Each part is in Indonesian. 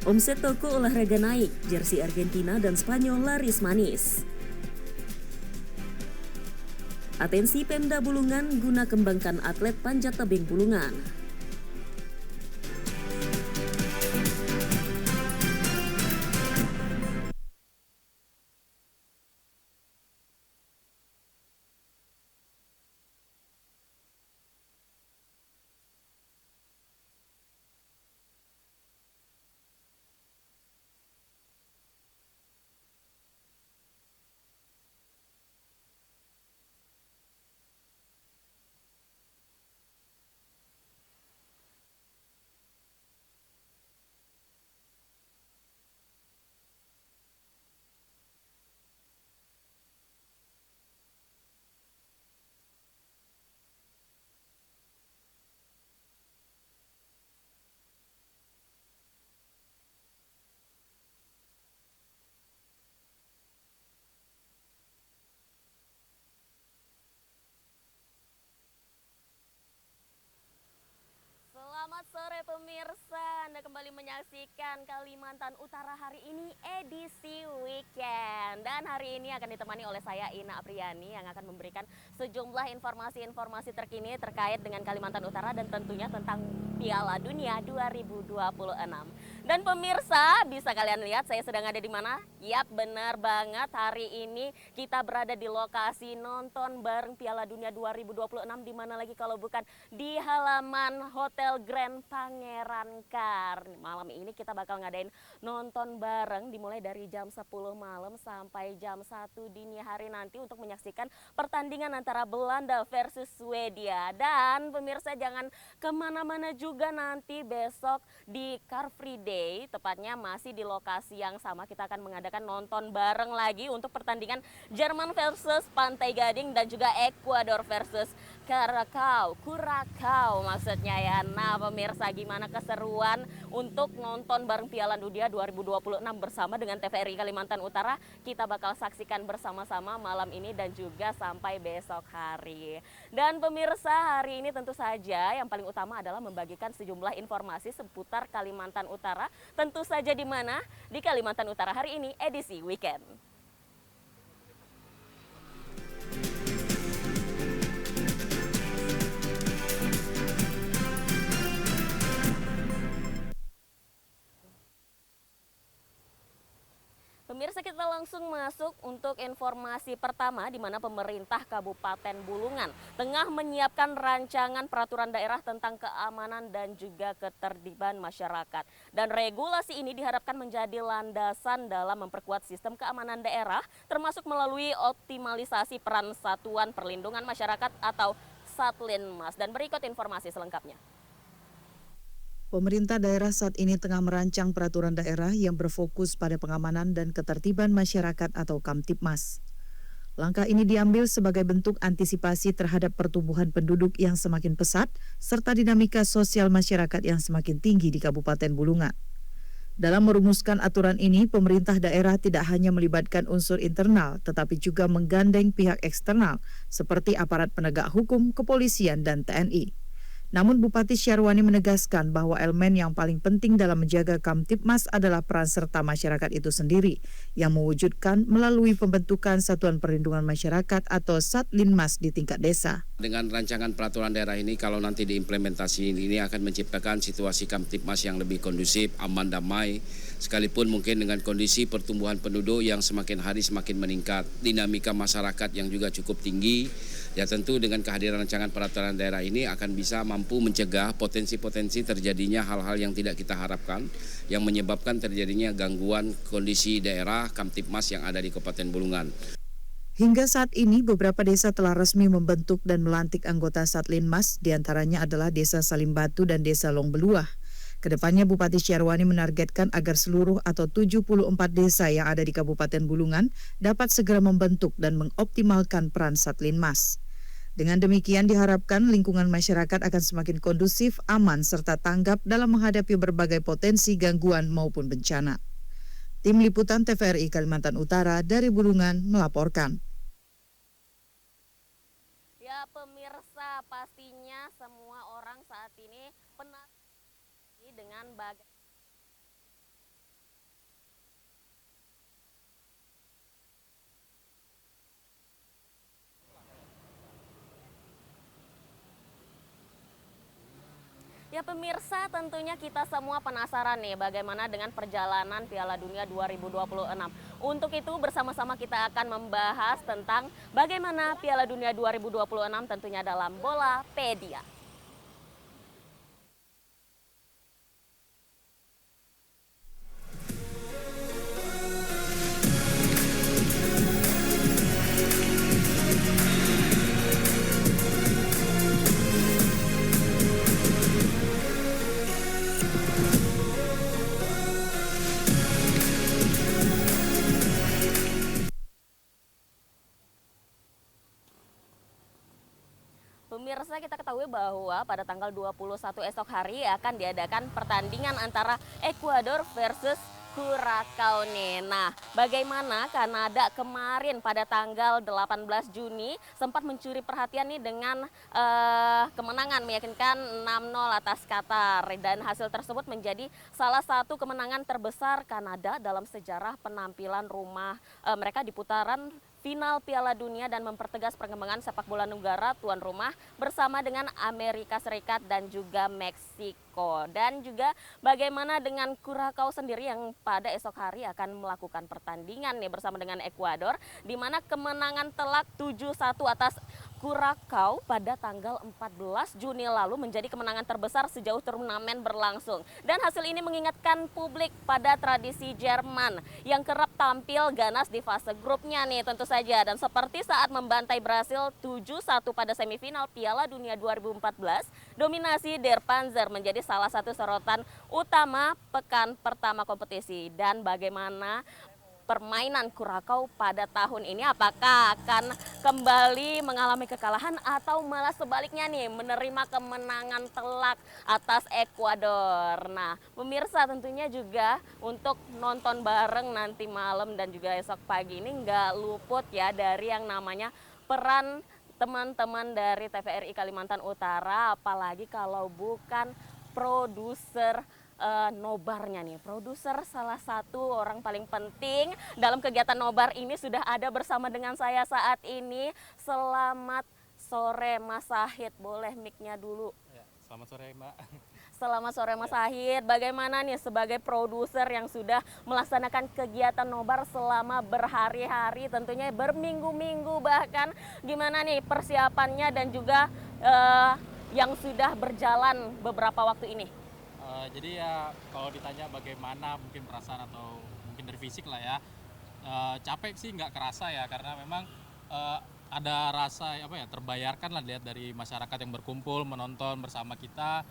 Omset toko olahraga naik, jersey Argentina dan Spanyol laris manis. Atensi Pemda Bulungan guna kembangkan atlet panjat tebing Bulungan. Selamat sore pemirsa, Anda kembali menyaksikan Kalimantan Utara hari ini edisi weekend. Dan hari ini akan ditemani oleh saya Ina Apriani yang akan memberikan sejumlah informasi-informasi terkini terkait dengan Kalimantan Utara dan tentunya tentang Piala Dunia 2026. Dan pemirsa, bisa kalian lihat saya sedang ada di mana? Yap, benar banget, hari ini kita berada di lokasi nonton bareng Piala Dunia 2026, di mana lagi kalau bukan di halaman Hotel Grand Pangeran Kar. Malam ini kita bakal ngadain nonton bareng dimulai dari jam 10 malam sampai jam 1 dini hari nanti untuk menyaksikan pertandingan antara Belanda versus Swedia. Dan pemirsa jangan kemana-mana juga, nanti besok di Car Free Day, tepatnya masih di lokasi yang sama, kita akan mengadakan nonton bareng lagi untuk pertandingan Jerman versus Pantai Gading dan juga Ekuador versus Curacao maksudnya ya. Nah pemirsa, gimana keseruan untuk nonton bareng Piala Dunia 2026 bersama dengan TVRI Kalimantan Utara? Kita bakal saksikan bersama-sama malam ini dan juga sampai besok hari. Dan pemirsa, hari ini tentu saja yang paling utama adalah membagikan sejumlah informasi seputar Kalimantan Utara. Tentu saja di mana? Di Kalimantan Utara hari ini edisi weekend. Pemirsa, kita langsung masuk untuk informasi pertama, di mana pemerintah Kabupaten Bulungan tengah menyiapkan rancangan peraturan daerah tentang keamanan dan juga ketertiban masyarakat. Dan regulasi ini diharapkan menjadi landasan dalam memperkuat sistem keamanan daerah, termasuk melalui optimalisasi peran Satuan Perlindungan Masyarakat atau Satlinmas. Dan berikut informasi selengkapnya. Pemerintah daerah saat ini tengah merancang peraturan daerah yang berfokus pada pengamanan dan ketertiban masyarakat atau Kamtibmas. Langkah ini diambil sebagai bentuk antisipasi terhadap pertumbuhan penduduk yang semakin pesat serta dinamika sosial masyarakat yang semakin tinggi di Kabupaten Bulungan. Dalam merumuskan aturan ini, pemerintah daerah tidak hanya melibatkan unsur internal, tetapi juga menggandeng pihak eksternal seperti aparat penegak hukum, kepolisian, dan TNI. Namun Bupati Syarwani menegaskan bahwa elemen yang paling penting dalam menjaga Kamtibmas adalah peran serta masyarakat itu sendiri yang mewujudkan melalui pembentukan Satuan Perlindungan Masyarakat atau Satlinmas di tingkat desa. Dengan rancangan peraturan daerah ini, kalau nanti diimplementasi ini akan menciptakan situasi Kamtibmas yang lebih kondusif, aman, damai, sekalipun mungkin dengan kondisi pertumbuhan penduduk yang semakin hari semakin meningkat, dinamika masyarakat yang juga cukup tinggi. Ya tentu dengan kehadiran rancangan peraturan daerah ini akan bisa mampu mencegah potensi-potensi terjadinya hal-hal yang tidak kita harapkan yang menyebabkan terjadinya gangguan kondisi daerah Kamtibmas yang ada di Kabupaten Bulungan. Hingga saat ini beberapa desa telah resmi membentuk dan melantik anggota Satlinmas, diantaranya adalah Desa Salimbatu dan Desa Longbeluah. Kedepannya Bupati Syarwani menargetkan agar seluruh atau 74 desa yang ada di Kabupaten Bulungan dapat segera membentuk dan mengoptimalkan peran Satlinmas. Dengan demikian diharapkan lingkungan masyarakat akan semakin kondusif, aman, serta tanggap dalam menghadapi berbagai potensi gangguan maupun bencana. Tim Liputan TVRI Kalimantan Utara dari Bulungan melaporkan. Ya pemirsa, pastinya semua orang saat ini penasaran dengan bagaimana Ya pemirsa, tentunya kita semua penasaran nih bagaimana dengan perjalanan Piala Dunia 2026. Untuk itu bersama-sama kita akan membahas tentang bagaimana Piala Dunia 2026 tentunya dalam Bolapedia. Pemirsa, kita ketahui bahwa pada tanggal 21 esok hari akan diadakan pertandingan antara Ekuador versus Curaçao nih. Nah, bagaimana Kanada kemarin pada tanggal 18 Juni sempat mencuri perhatian nih dengan kemenangan meyakinkan 6-0 atas Qatar, dan hasil tersebut menjadi salah satu kemenangan terbesar Kanada dalam sejarah penampilan rumah mereka di putaran final Piala Dunia dan mempertegas perkembangan sepak bola negara tuan rumah bersama dengan Amerika Serikat dan juga Meksiko. Dan juga bagaimana dengan Curaçao sendiri yang pada esok hari akan melakukan pertandingan nih bersama dengan Ekuador, di mana kemenangan telak 7-1 atas Curaçao pada tanggal 14 Juni lalu menjadi kemenangan terbesar sejauh turnamen berlangsung. Dan hasil ini mengingatkan publik pada tradisi Jerman yang kerap tampil ganas di fase grupnya nih tentu saja. Dan seperti saat membantai Brasil 7-1 pada semifinal Piala Dunia 2014, dominasi Der Panzer menjadi salah satu sorotan utama pekan pertama kompetisi. Dan bagaimana permainan Curaçao pada tahun ini, apakah akan kembali mengalami kekalahan atau malah sebaliknya nih menerima kemenangan telak atas Ekuador. Nah, pemirsa tentunya juga untuk nonton bareng nanti malam dan juga esok pagi ini nggak luput ya dari yang namanya peran teman-teman dari TVRI Kalimantan Utara, apalagi kalau bukan produser nobarnya nih. Produser salah satu orang paling penting dalam kegiatan nobar ini sudah ada bersama dengan saya saat ini. Selamat sore Mas Sahid, boleh mic-nya dulu. Ya, selamat sore Mbak. Selamat sore Mas Sahid, bagaimana nih sebagai produser yang sudah melaksanakan kegiatan nobar selama berhari-hari, tentunya berminggu-minggu bahkan, gimana nih persiapannya dan juga yang sudah berjalan beberapa waktu ini? Jadi ya kalau ditanya bagaimana mungkin perasaan atau mungkin dari fisik lah ya, capek sih nggak kerasa ya, karena memang ada rasa apa ya, terbayarkan lah lihat dari masyarakat yang berkumpul menonton bersama kita,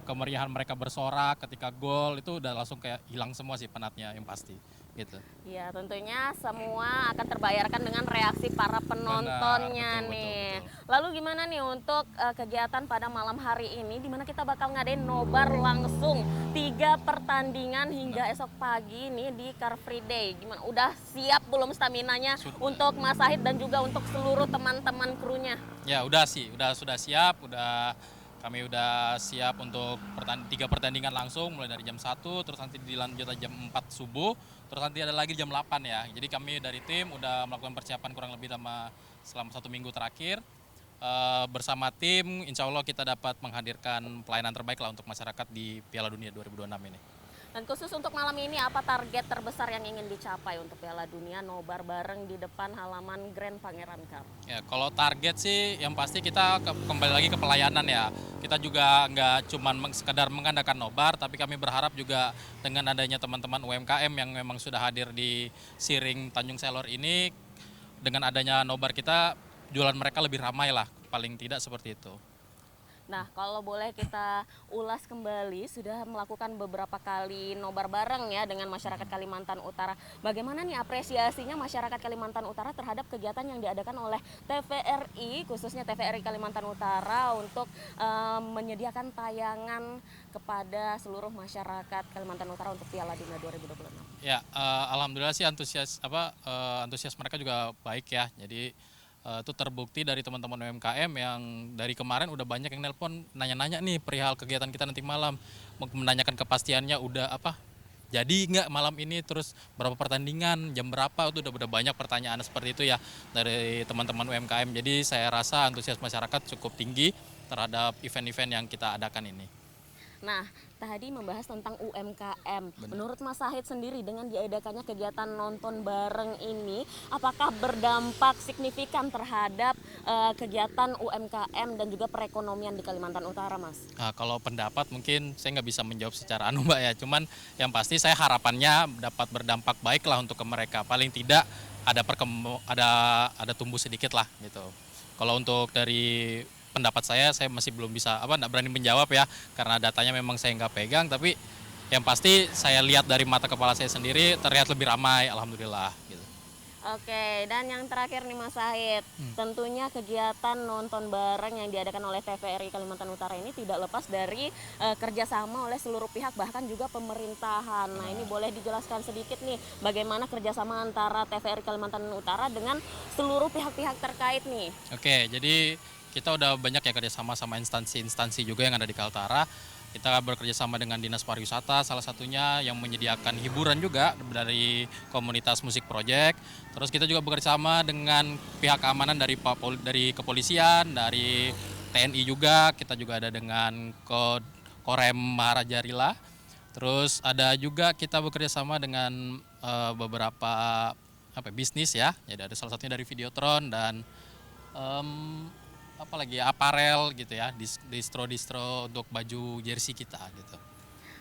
kemeriahan mereka bersorak ketika gol itu udah langsung kayak hilang semua sih penatnya yang pasti gitu. Ya tentunya semua akan terbayarkan dengan reaksi para penontonnya. Benar, nih. betul. Lalu gimana nih untuk kegiatan pada malam hari ini, di mana kita bakal ngadain nobar langsung 3 pertandingan hingga esok pagi nih di Car Free Day. Gimana? Udah siap belum staminanya untuk Mas Sahid dan juga untuk seluruh teman-teman krunya? Ya udah sih, sudah siap, kami udah siap untuk 3 pertandingan langsung mulai dari jam 1, terus nanti dilanjut jam 4 subuh, terus nanti ada lagi jam 8 ya. Jadi kami dari tim udah melakukan persiapan kurang lebih selama 1 minggu terakhir. Bersama tim insya Allah kita dapat menghadirkan pelayanan terbaik lah untuk masyarakat di Piala Dunia 2026 ini. Dan khusus untuk malam ini, apa target terbesar yang ingin dicapai untuk Piala Dunia nobar bareng di depan halaman Grand Pangeran Cup? Ya, kalau target sih yang pasti kita kembali lagi ke pelayanan ya. Kita juga nggak cuma sekedar mengadakan nobar, tapi kami berharap juga dengan adanya teman-teman UMKM yang memang sudah hadir di Siring Tanjung Selor ini, dengan adanya nobar kita, jualan mereka lebih ramai lah, paling tidak seperti itu. Nah, kalau boleh kita ulas kembali, sudah melakukan beberapa kali nobar bareng ya dengan masyarakat Kalimantan Utara. Bagaimana nih apresiasinya masyarakat Kalimantan Utara terhadap kegiatan yang diadakan oleh TVRI, khususnya TVRI Kalimantan Utara untuk menyediakan tayangan kepada seluruh masyarakat Kalimantan Utara untuk Piala Dunia 2026? Ya, alhamdulillah sih antusias mereka juga baik ya. Jadi itu terbukti dari teman-teman UMKM yang dari kemarin udah banyak yang nelpon nanya-nanya nih perihal kegiatan kita nanti malam, menanyakan kepastiannya udah jadi nggak malam ini, terus berapa pertandingan, jam berapa, itu udah banyak pertanyaan seperti itu ya dari teman-teman UMKM. Jadi saya rasa antusias masyarakat cukup tinggi terhadap event-event yang kita adakan ini. Nah, tadi membahas tentang UMKM. Menurut Mas Sahid sendiri dengan diadakannya kegiatan nonton bareng ini, apakah berdampak signifikan terhadap kegiatan UMKM dan juga perekonomian di Kalimantan Utara, Mas? Nah, kalau pendapat mungkin saya nggak bisa menjawab secara Mbak ya. Cuman yang pasti saya harapannya dapat berdampak baik lah untuk ke mereka. Paling tidak ada tumbuh sedikit lah gitu. Kalau untuk dari pendapat saya masih belum bisa nggak berani menjawab ya karena datanya memang saya nggak pegang, tapi yang pasti saya lihat dari mata kepala saya sendiri terlihat lebih ramai, alhamdulillah gitu. Oke, dan yang terakhir nih Mas Sahid, tentunya kegiatan nonton bareng yang diadakan oleh TVRI Kalimantan Utara ini tidak lepas dari kerjasama oleh seluruh pihak, bahkan juga pemerintahan. Nah, ini boleh dijelaskan sedikit nih bagaimana kerjasama antara TVRI Kalimantan Utara dengan seluruh pihak-pihak terkait nih. Oke, jadi kita udah banyak ya kerjasama sama instansi-instansi juga yang ada di Kaltara. Kita bekerja sama dengan Dinas Pariwisata salah satunya yang menyediakan hiburan juga dari komunitas musik project. Terus kita juga bekerja sama dengan pihak keamanan dari kepolisian, dari TNI juga. Kita juga ada dengan Korem Maharaja Rila. Terus ada juga kita bekerja sama dengan beberapa bisnis ya. Jadi ada salah satunya dari Videotron dan apalagi aparel gitu ya, distro untuk baju jersey kita gitu.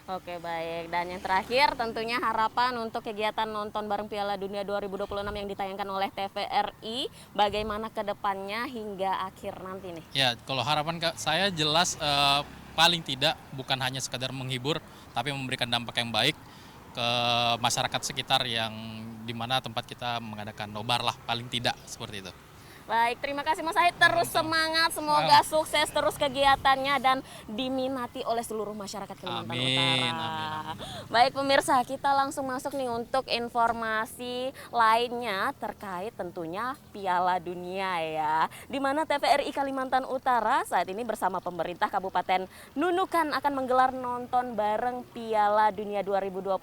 Oke, baik. Dan yang terakhir tentunya harapan untuk kegiatan nonton bareng Piala Dunia 2026 yang ditayangkan oleh TVRI, bagaimana ke depannya hingga akhir nanti nih? Ya, kalau harapan saya jelas paling tidak bukan hanya sekadar menghibur, tapi memberikan dampak yang baik ke masyarakat sekitar yang dimana tempat kita mengadakan nobar lah, paling tidak seperti itu. Baik, terima kasih Mas Sahid, terus semangat, semoga sukses terus kegiatannya dan diminati oleh seluruh masyarakat Kalimantan Utara. Amin. Baik pemirsa, kita langsung masuk nih untuk informasi lainnya terkait tentunya Piala Dunia ya. Di mana TVRI Kalimantan Utara saat ini bersama pemerintah Kabupaten Nunukan akan menggelar nonton bareng Piala Dunia 2026.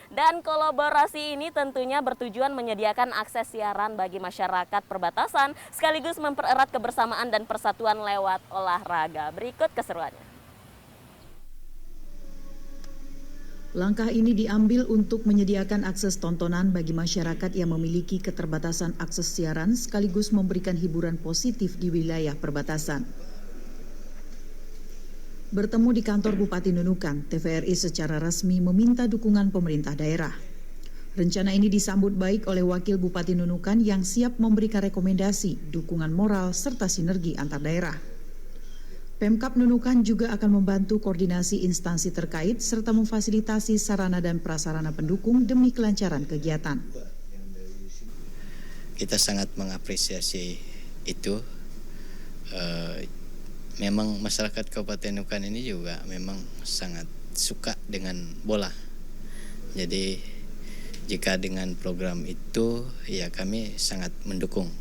Dan kolaborasi ini tentunya bertujuan menyediakan akses siaran bagi masyarakat perbatasan sekaligus mempererat kebersamaan dan persatuan lewat olahraga. Berikut keseruannya. Langkah ini diambil untuk menyediakan akses tontonan bagi masyarakat yang memiliki keterbatasan akses siaran sekaligus memberikan hiburan positif di wilayah perbatasan. Bertemu di kantor Bupati Nunukan, TVRI secara resmi meminta dukungan pemerintah daerah. Rencana ini disambut baik oleh Wakil Bupati Nunukan yang siap memberikan rekomendasi, dukungan moral, serta sinergi antar daerah. Pemkab Nunukan juga akan membantu koordinasi instansi terkait serta memfasilitasi sarana dan prasarana pendukung demi kelancaran kegiatan. Kita sangat mengapresiasi itu. Memang masyarakat Kabupaten Nunukan ini juga memang sangat suka dengan bola. Jadi jika dengan program itu ya kami sangat mendukung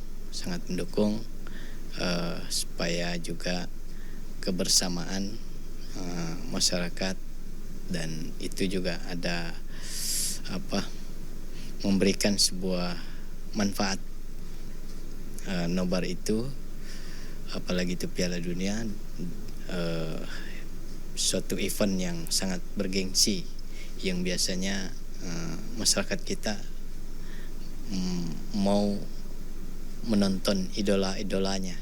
supaya juga kebersamaan masyarakat dan itu juga ada memberikan sebuah manfaat nobar itu, apalagi itu Piala Dunia, suatu event yang sangat bergengsi yang biasanya masyarakat kita mau menonton idola-idolanya.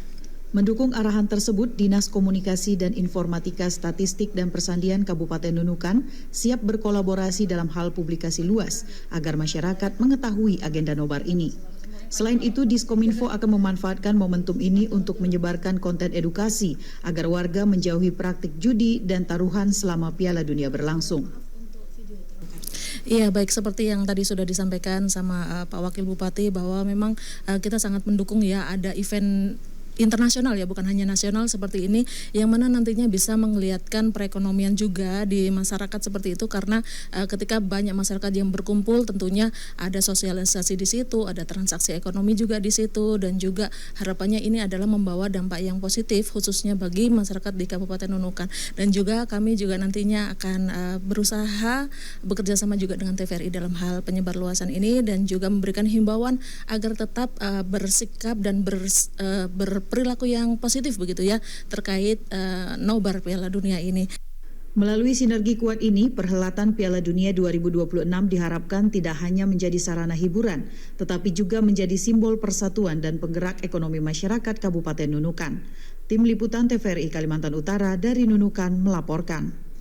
Mendukung arahan tersebut, Dinas Komunikasi dan Informatika Statistik dan Persandian Kabupaten Nunukan siap berkolaborasi dalam hal publikasi luas agar masyarakat mengetahui agenda nobar ini. Selain itu, Diskominfo akan memanfaatkan momentum ini untuk menyebarkan konten edukasi agar warga menjauhi praktik judi dan taruhan selama Piala Dunia berlangsung. Iya, baik, seperti yang tadi sudah disampaikan sama Pak Wakil Bupati bahwa memang kita sangat mendukung ya ada event internasional ya, bukan hanya nasional seperti ini, yang mana nantinya bisa menggeliatkan perekonomian juga di masyarakat seperti itu, karena ketika banyak masyarakat yang berkumpul tentunya ada sosialisasi di situ, ada transaksi ekonomi juga di situ, dan juga harapannya ini adalah membawa dampak yang positif khususnya bagi masyarakat di Kabupaten Nunukan. Dan juga kami juga nantinya akan berusaha bekerja sama juga dengan TVRI dalam hal penyebarluasan ini dan juga memberikan himbauan agar tetap bersikap dan berperilaku yang positif begitu ya terkait nobar Piala Dunia ini. Melalui sinergi kuat ini, perhelatan Piala Dunia 2026 diharapkan tidak hanya menjadi sarana hiburan, tetapi juga menjadi simbol persatuan dan penggerak ekonomi masyarakat Kabupaten Nunukan. Tim Liputan TVRI Kalimantan Utara dari Nunukan melaporkan.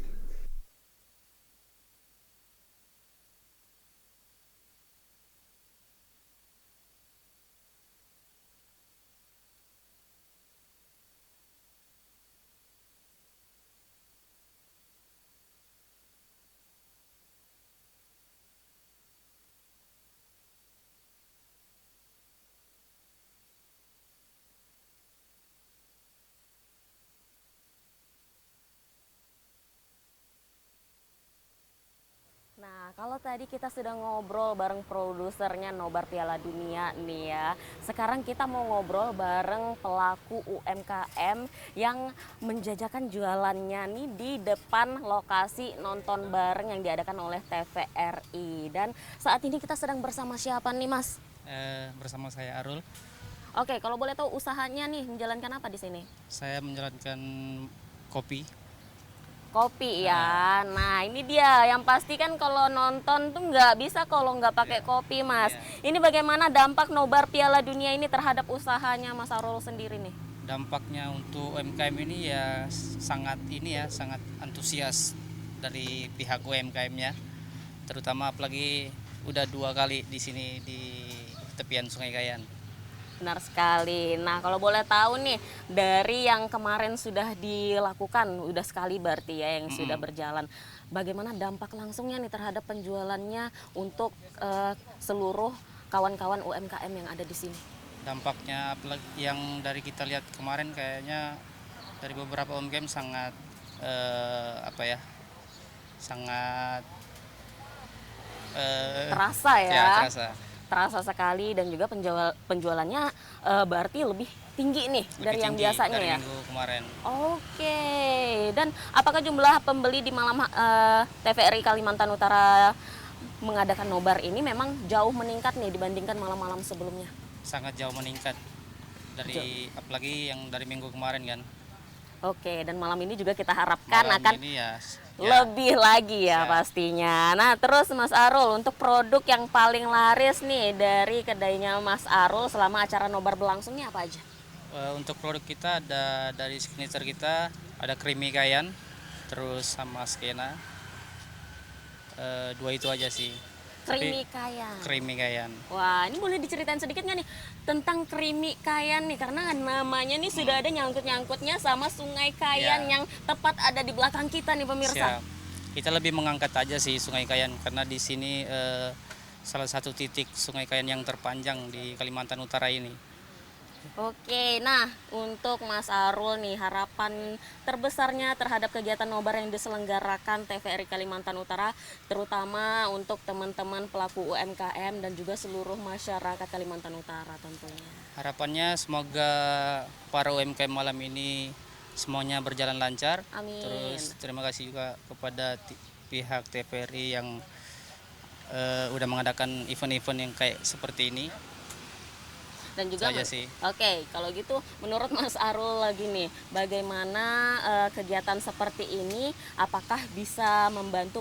Nah, kalau tadi kita sudah ngobrol bareng produsernya nobar Piala Dunia nih ya. Sekarang kita mau ngobrol bareng pelaku UMKM yang menjajakan jualannya nih di depan lokasi nonton bareng yang diadakan oleh TVRI. Dan saat ini kita sedang bersama siapa nih, Mas? Bersama saya Arul. Oke, kalau boleh tahu usahanya nih menjalankan apa di sini? Saya menjalankan kopi. Kopi ya. Nah, ini dia yang pasti kan kalau nonton tuh nggak bisa kalau nggak pakai kopi, Mas. Ini bagaimana dampak nobar Piala Dunia ini terhadap usahanya Mas Arul sendiri nih? Dampaknya untuk UMKM ini ya sangat antusias dari pihak UMKM-nya. Terutama apalagi udah 2 kali di sini di tepian Sungai Kayan. Benar sekali. Nah, kalau boleh tahu nih dari yang kemarin sudah dilakukan, udah sekali berarti ya yang sudah berjalan. Bagaimana dampak langsungnya nih terhadap penjualannya untuk seluruh kawan-kawan UMKM yang ada di sini? Dampaknya apalagi yang dari kita lihat kemarin kayaknya dari beberapa UMKM sangat sangat Terasa ya. Ya, terasa. Terasa sekali dan juga penjualannya berarti lebih tinggi nih dari yang biasanya dari ya. Minggu kemarin. Oke. Dan apakah jumlah pembeli di malam TVRI Kalimantan Utara mengadakan nobar ini memang jauh meningkat nih dibandingkan malam-malam sebelumnya? Sangat jauh meningkat dari apalagi yang dari minggu kemarin kan. Oke, dan malam ini juga kita harapkan Malam akan ini ya lebih lagi ya Ya. pastinya. Nah, terus Mas Arul, untuk produk yang paling laris nih dari kedainya Mas Arul selama acara nobar berlangsungnya apa aja? Untuk produk kita ada dari signature kita ada creamy kayan, terus sama skena. 2 itu aja sih. Creamy kayan. Creamy kayan. Wah, ini boleh diceritain sedikit nggak nih tentang creamy kayan nih? Karena namanya nih sudah ada nyangkut-nyangkutnya sama Sungai Kayan Ya. yang tepat ada di belakang kita nih pemirsa. Siap. Kita lebih mengangkat aja sih Sungai Kayan karena di sini salah satu titik Sungai Kayan yang terpanjang di Kalimantan Utara ini. Oke, nah untuk Mas Arul nih harapan terbesarnya terhadap kegiatan nobar yang diselenggarakan TVRI Kalimantan Utara terutama untuk teman-teman pelaku UMKM dan juga seluruh masyarakat Kalimantan Utara tentunya. Harapannya semoga para UMKM malam ini semuanya berjalan lancar. Amin. Terus terima kasih juga kepada pihak TVRI yang udah mengadakan event-event yang kayak seperti ini. Dan juga Itu aja sih. Oke, kalau gitu menurut Mas Arul lagi nih, bagaimana kegiatan seperti ini apakah bisa membantu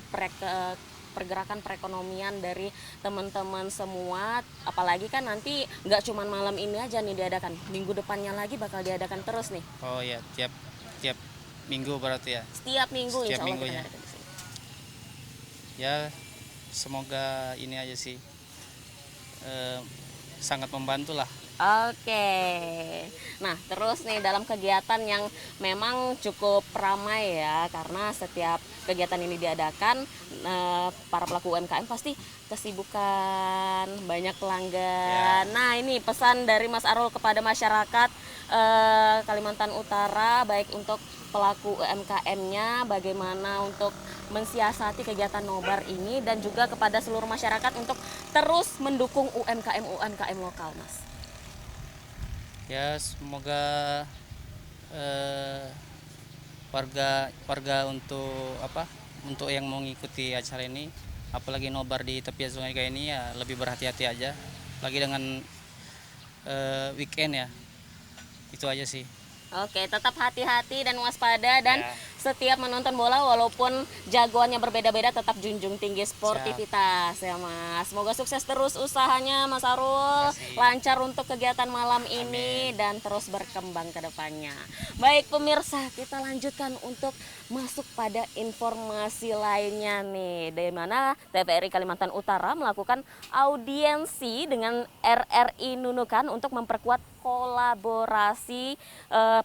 pergerakan perekonomian dari teman-teman semua, apalagi kan nanti nggak cuma malam ini aja nih diadakan, minggu depannya lagi bakal diadakan terus nih. Oh ya, tiap minggu berarti ya. Setiap minggu Setiap insya Allah minggunya. kita adakan di sini. Ya, semoga ini aja sih sangat membantu lah. Oke, nah terus nih dalam kegiatan yang memang cukup ramai ya, karena setiap kegiatan ini diadakan para pelaku UMKM pasti kesibukan, banyak pelanggan. Nah ini pesan dari Mas Arul kepada masyarakat Kalimantan Utara, baik untuk pelaku UMKM-nya, bagaimana untuk mensiasati kegiatan nobar ini dan juga kepada seluruh masyarakat untuk terus mendukung UMKM lokal, Mas. Ya, semoga warga untuk yang mengikuti acara ini, apalagi nobar di tepian Sungai Kayan ini ya lebih berhati-hati aja. Lagi dengan weekend ya, itu aja sih. Oke, tetap hati-hati dan waspada dan setiap menonton bola walaupun jagoannya berbeda-beda tetap junjung tinggi sportivitas ya Mas. Semoga sukses terus usahanya Mas Arul, lancar untuk kegiatan malam ini dan terus berkembang ke depannya. Baik pemirsa, kita lanjutkan untuk masuk pada informasi lainnya nih, di mana TVRI Kalimantan Utara melakukan audiensi dengan RRI Nunukan untuk memperkuat kolaborasi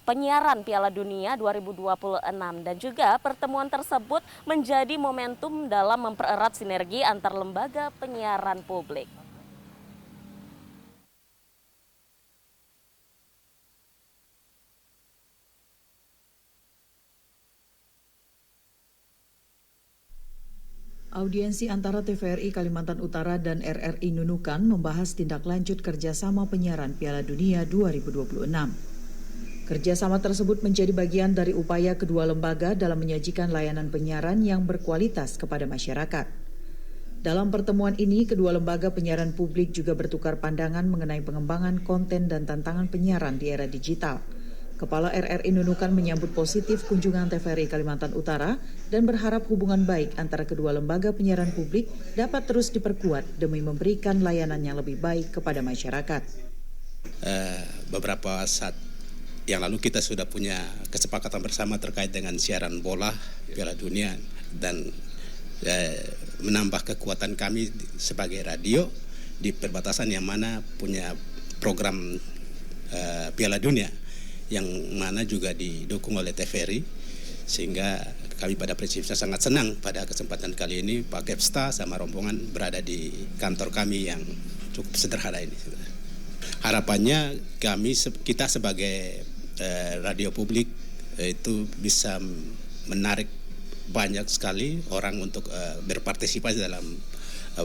penyiaran Piala Dunia 2026 dan juga pertemuan tersebut menjadi momentum dalam mempererat sinergi antar lembaga penyiaran publik. Audiensi antara TVRI Kalimantan Utara dan RRI Nunukan membahas tindak lanjut kerjasama penyiaran Piala Dunia 2026. Kerjasama tersebut menjadi bagian dari upaya kedua lembaga dalam menyajikan layanan penyiaran yang berkualitas kepada masyarakat. Dalam pertemuan ini, kedua lembaga penyiaran publik juga bertukar pandangan mengenai pengembangan konten dan tantangan penyiaran di era digital. Kepala RRI Nunukan menyambut positif kunjungan TVRI Kalimantan Utara dan berharap hubungan baik antara kedua lembaga penyiaran publik dapat terus diperkuat demi memberikan layanan yang lebih baik kepada masyarakat. Beberapa saat yang lalu kita sudah punya kesepakatan bersama terkait dengan siaran bola Piala Dunia dan menambah kekuatan kami sebagai radio di perbatasan yang mana punya program Piala Dunia yang mana juga didukung oleh TVRI, sehingga kami pada prinsipnya sangat senang pada kesempatan kali ini Pak Kepsta sama rombongan berada di kantor kami yang cukup sederhana ini. Harapannya kita sebagai radio publik itu bisa menarik banyak sekali orang untuk berpartisipasi dalam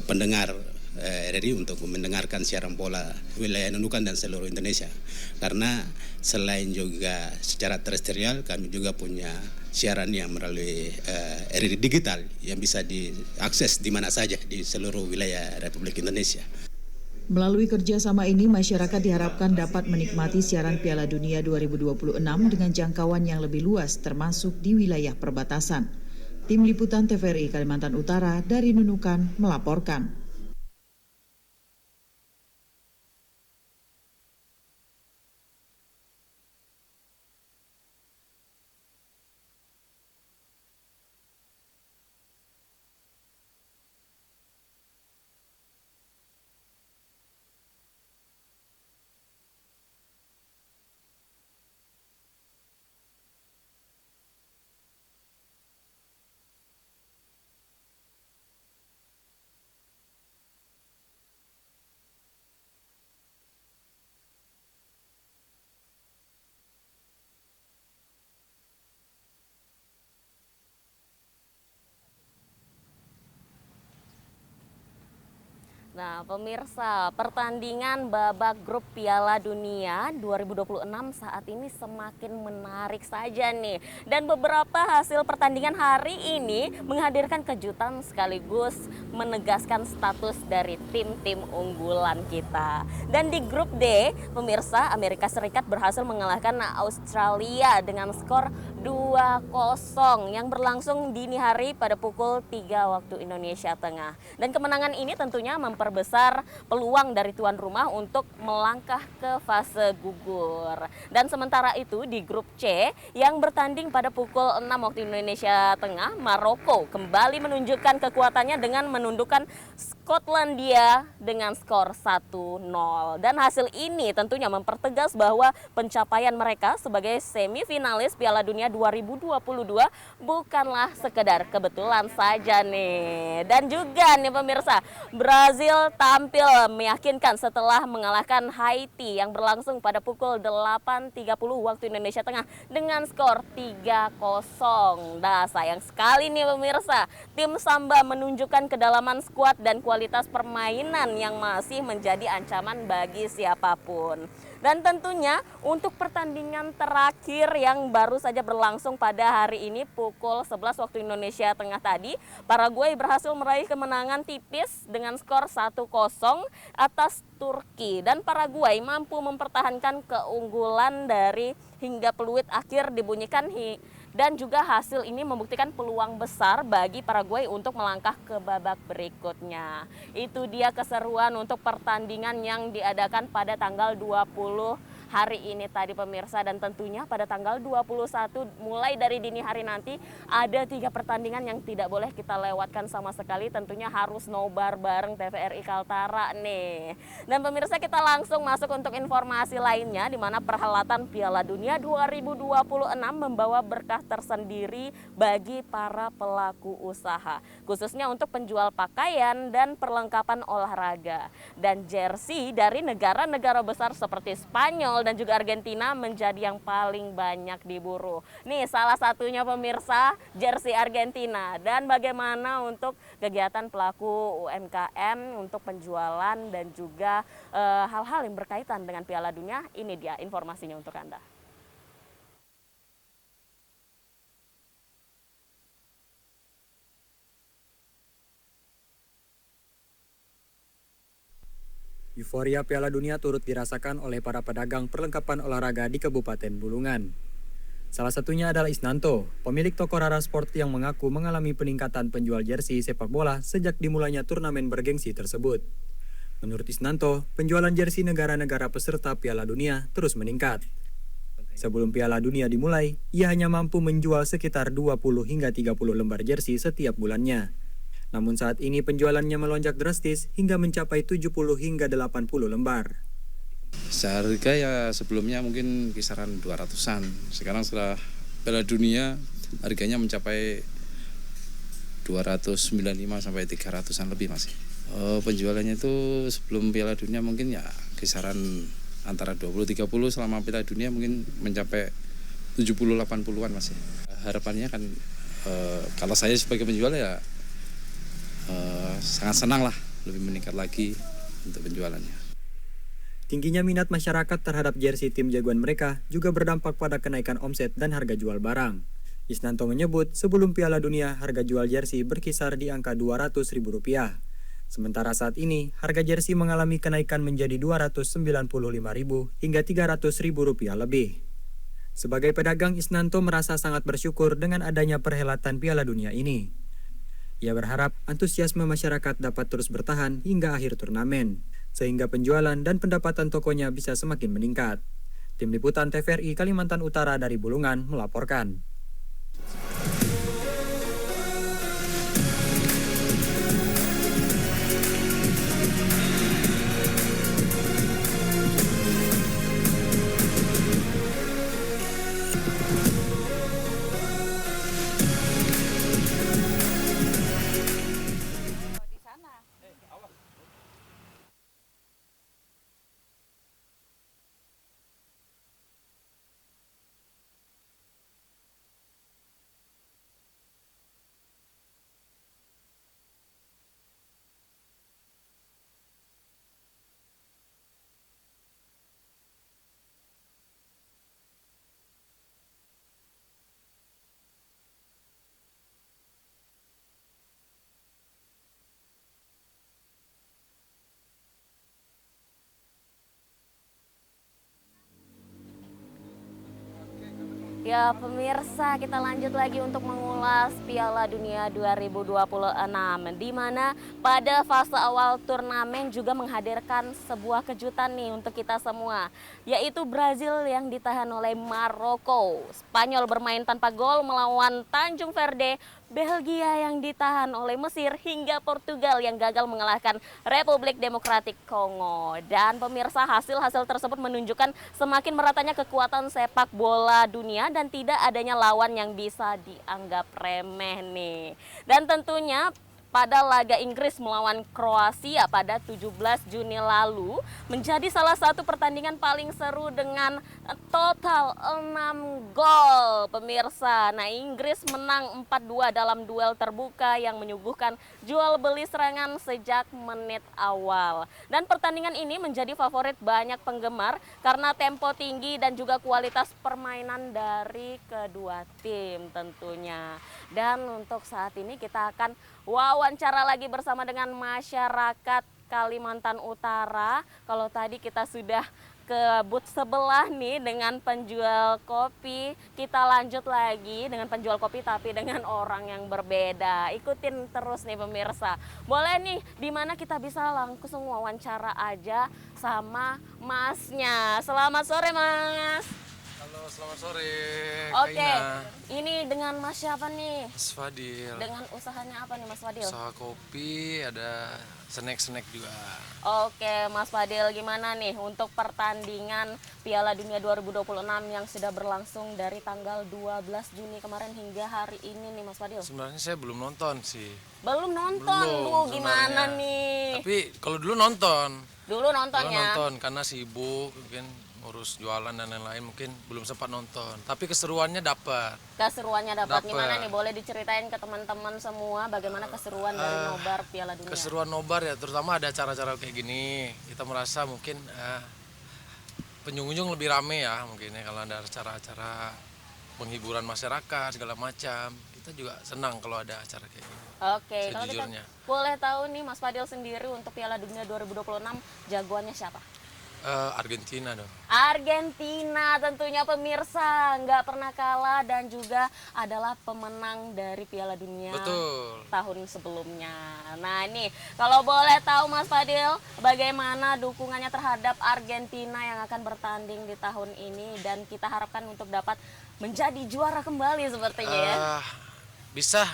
pendengar RRI untuk mendengarkan siaran bola wilayah Nunukan dan seluruh Indonesia. Karena selain juga secara terestrial, kami juga punya siaran yang melalui RRI digital yang bisa diakses di mana saja di seluruh wilayah Republik Indonesia. Melalui kerjasama ini, masyarakat diharapkan dapat menikmati siaran Piala Dunia 2026 dengan jangkauan yang lebih luas termasuk di wilayah perbatasan. Tim Liputan TVRI Kalimantan Utara dari Nunukan melaporkan. Nah, pemirsa, pertandingan babak grup Piala Dunia 2026 saat ini semakin menarik saja nih. Dan beberapa hasil pertandingan hari ini menghadirkan kejutan sekaligus menegaskan status dari tim-tim unggulan kita. Dan di grup D, pemirsa, Amerika Serikat berhasil mengalahkan Australia dengan skor 2-0 yang berlangsung dini hari pada pukul 3 waktu Indonesia Tengah. Dan kemenangan ini tentunya memperbesar peluang dari tuan rumah untuk melangkah ke fase gugur. Dan sementara itu di grup C yang bertanding pada pukul 6 waktu Indonesia Tengah, Maroko kembali menunjukkan kekuatannya dengan menundukkan Skotlandia dengan skor 1-0. Dan hasil ini tentunya mempertegas bahwa pencapaian mereka sebagai semifinalis Piala Dunia 2022 bukanlah sekedar kebetulan saja nih. Dan juga nih pemirsa, Brazil tampil meyakinkan setelah mengalahkan Haiti yang berlangsung pada pukul 8.30 waktu Indonesia Tengah dengan skor 3-0. Nah, sayang sekali nih pemirsa, tim Samba menunjukkan kedalaman skuad dan kualitas permainan yang masih menjadi ancaman bagi siapapun. Dan tentunya untuk pertandingan terakhir yang baru saja berlangsung pada hari ini pukul 11 waktu Indonesia Tengah tadi, Paraguay berhasil meraih kemenangan tipis dengan skor 1-0 atas Turki. Dan Paraguay mampu mempertahankan keunggulan dari hingga peluit akhir dibunyikan dan juga hasil ini membuktikan peluang besar bagi Paraguay untuk melangkah ke babak berikutnya. Itu dia keseruan untuk pertandingan yang diadakan pada tanggal 20 hari ini tadi pemirsa, dan tentunya pada tanggal 21 mulai dari dini hari nanti ada 3 pertandingan yang tidak boleh kita lewatkan sama sekali, tentunya harus nobar bareng TVRI Kaltara nih. Dan pemirsa, kita langsung masuk untuk informasi lainnya, di mana perhelatan Piala Dunia 2026 membawa berkah tersendiri bagi para pelaku usaha, khususnya untuk penjual pakaian dan perlengkapan olahraga. Dan jersey dari negara-negara besar seperti Spanyol dan juga Argentina menjadi yang paling banyak diburu. Nih salah satunya pemirsa, jersey Argentina. Dan bagaimana untuk kegiatan pelaku UMKM untuk penjualan dan juga hal-hal yang berkaitan dengan Piala Dunia, ini dia informasinya untuk Anda. Euforia Piala Dunia turut dirasakan oleh para pedagang perlengkapan olahraga di Kabupaten Bulungan. Salah satunya adalah Isnanto, pemilik toko Rara Sport yang mengaku mengalami peningkatan penjual jersey sepak bola sejak dimulainya turnamen bergengsi tersebut. Menurut Isnanto, penjualan jersey negara-negara peserta Piala Dunia terus meningkat. Sebelum Piala Dunia dimulai, ia hanya mampu menjual sekitar 20 hingga 30 lembar jersey setiap bulannya. Namun saat ini penjualannya melonjak drastis hingga mencapai 70 hingga 80 lembar. Seharga ya sebelumnya mungkin kisaran 200-an. Sekarang setelah Piala Dunia harganya mencapai 295 sampai 300-an lebih masih. Penjualannya itu sebelum Piala Dunia mungkin ya kisaran antara 20-30, selama Piala Dunia mungkin mencapai 70-80-an masih. Harapannya kan kalau saya sebagai penjual ya sangat senang lah, lebih meningkat lagi untuk penjualannya. Tingginya minat masyarakat terhadap jersey tim jagoan mereka juga berdampak pada kenaikan omset dan harga jual barang. Isnanto menyebut sebelum Piala Dunia harga jual jersey berkisar di angka Rp200.000. Sementara saat ini harga jersey mengalami kenaikan menjadi Rp295.000 hingga Rp300.000 lebih. Sebagai pedagang, Isnanto merasa sangat bersyukur dengan adanya perhelatan Piala Dunia ini. Ia berharap antusiasme masyarakat dapat terus bertahan hingga akhir turnamen, sehingga penjualan dan pendapatan tokonya bisa semakin meningkat. Tim Liputan TVRI Kalimantan Utara dari Bulungan melaporkan. Ya pemirsa, kita lanjut lagi untuk mengulas Piala Dunia 2026, di mana pada fase awal turnamen juga menghadirkan sebuah kejutan nih untuk kita semua, yaitu Brazil yang ditahan oleh Maroko, Spanyol bermain tanpa gol melawan Tanjung Verde, Belgia yang ditahan oleh Mesir, hingga Portugal yang gagal mengalahkan Republik Demokratik Kongo. Dan pemirsa, hasil-hasil tersebut menunjukkan semakin meratanya kekuatan sepak bola dunia dan tidak adanya lawan yang bisa dianggap remeh nih. Dan tentunya pada laga Inggris melawan Kroasia pada 17 Juni lalu menjadi salah satu pertandingan paling seru dengan total 6 gol pemirsa. Nah, Inggris menang 4-2 dalam duel terbuka yang menyuguhkan jual beli serangan sejak menit awal. Dan pertandingan ini menjadi favorit banyak penggemar karena tempo tinggi dan juga kualitas permainan dari kedua tim tentunya. Dan untuk saat ini kita akan wawancara lagi bersama dengan masyarakat Kalimantan Utara. Kalau tadi kita sudah ke booth sebelah nih dengan penjual kopi. Kita lanjut lagi dengan penjual kopi tapi dengan orang yang berbeda. Ikutin terus nih pemirsa. Boleh nih, di mana kita bisa langsung wawancara aja sama masnya. Selamat sore Mas. Halo, selamat sore. Oke, ini dengan Mas siapa nih? Mas Fadil. Dengan usahanya apa nih Mas Fadil? Usaha kopi, ada snack-snack juga. Oke, Mas Fadil, gimana nih untuk pertandingan Piala Dunia 2026 yang sudah berlangsung dari tanggal 12 Juni kemarin hingga hari ini nih Mas Fadil? Sebenarnya saya belum nonton sih. Belum nonton, Belum, gimana sebenarnya. nih? Tapi kalau dulu nonton. Dulu nonton Dulu ya? nonton karena sibuk, mungkin ngurus jualan dan lain-lain, mungkin belum sempat nonton. Tapi keseruannya dapat. Keseruannya dapat. Dapet. Gimana nih, boleh diceritain ke teman-teman semua bagaimana keseruan dari nobar Piala Dunia? Keseruan nobar ya, terutama ada acara-acara kayak gini. Kita merasa mungkin pengunjung lebih rame ya, mungkin ya kalau ada acara-acara penghiburan masyarakat segala macam. Kita juga senang kalau ada acara kayak gini. Oke, kalau kita Sejujurnya. boleh tahu nih Mas Fadil sendiri untuk Piala Dunia 2026 jagoannya siapa? Argentina dong. Argentina tentunya pemirsa, nggak pernah kalah dan juga adalah pemenang dari Piala Dunia Betul. tahun sebelumnya. Nah ini kalau boleh tahu Mas Fadil, bagaimana dukungannya terhadap Argentina yang akan bertanding di tahun ini dan kita harapkan untuk dapat menjadi juara kembali sepertinya ya. Bisa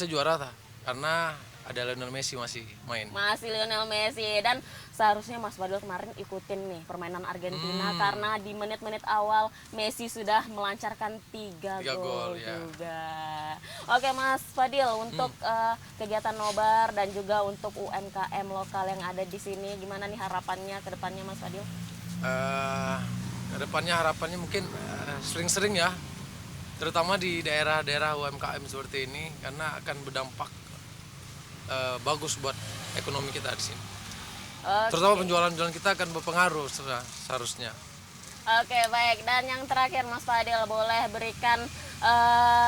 juara karena ada Lionel Messi masih main. Masih Lionel Messi dan seharusnya Mas Fadil kemarin ikutin nih permainan Argentina karena di menit-menit awal Messi sudah melancarkan 3 gol juga. Oke Mas Fadil, untuk kegiatan nobar dan juga untuk UMKM lokal yang ada di sini, gimana nih harapannya ke depannya Mas Fadil? Kedepannya harapannya mungkin sering-sering ya, terutama di daerah-daerah UMKM seperti ini karena akan berdampak bagus buat ekonomi kita di sini. Terutama penjualan-penjualan kita akan berpengaruh seharusnya. Oke baik, dan yang terakhir Mas Fadil, boleh berikan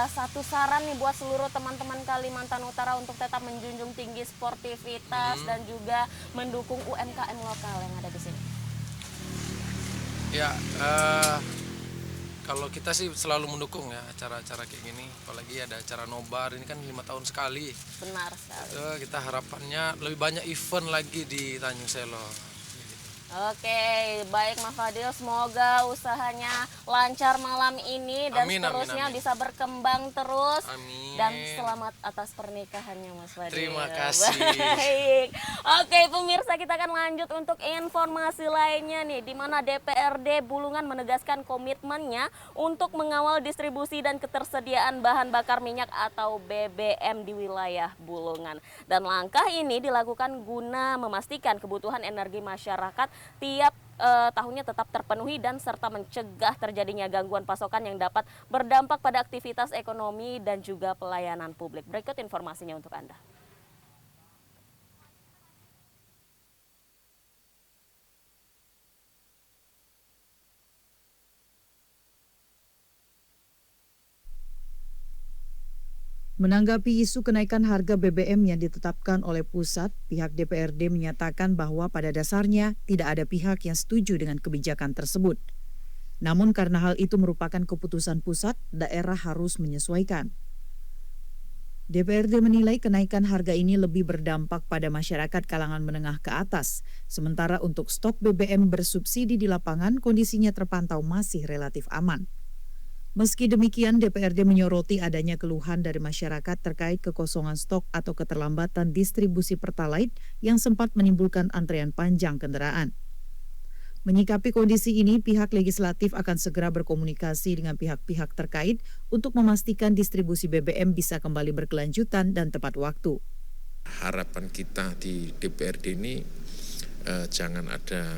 satu saran nih buat seluruh teman-teman Kalimantan Utara untuk tetap menjunjung tinggi sportivitas dan juga mendukung UMKM lokal yang ada di sini. Ya, kalau kita sih selalu mendukung ya acara-acara kayak gini, apalagi ada acara nobar ini kan 5 tahun sekali. Benar sekali. Kita harapannya lebih banyak event lagi di Tanjung Selo. Oke, baik Mas Fadil, semoga usahanya lancar malam ini dan seterusnya bisa berkembang terus. Amin. Dan selamat atas pernikahannya Mas Fadil. Terima kasih. Baik. Oke pemirsa, kita akan lanjut untuk informasi lainnya nih, di mana DPRD Bulungan menegaskan komitmennya untuk mengawal distribusi dan ketersediaan bahan bakar minyak atau BBM di wilayah Bulungan. Dan langkah ini dilakukan guna memastikan kebutuhan energi masyarakat tiap tahunnya tetap terpenuhi dan serta mencegah terjadinya gangguan pasokan yang dapat berdampak pada aktivitas ekonomi dan juga pelayanan publik. Berikut informasinya untuk Anda. Menanggapi isu kenaikan harga BBM yang ditetapkan oleh pusat, pihak DPRD menyatakan bahwa pada dasarnya tidak ada pihak yang setuju dengan kebijakan tersebut. Namun karena hal itu merupakan keputusan pusat, daerah harus menyesuaikan. DPRD menilai kenaikan harga ini lebih berdampak pada masyarakat kalangan menengah ke atas, sementara untuk stok BBM bersubsidi di lapangan kondisinya terpantau masih relatif aman. Meski demikian, DPRD menyoroti adanya keluhan dari masyarakat terkait kekosongan stok atau keterlambatan distribusi Pertalite yang sempat menimbulkan antrean panjang kendaraan. Menyikapi kondisi ini, pihak legislatif akan segera berkomunikasi dengan pihak-pihak terkait untuk memastikan distribusi BBM bisa kembali berkelanjutan dan tepat waktu. Harapan kita di DPRD ini jangan ada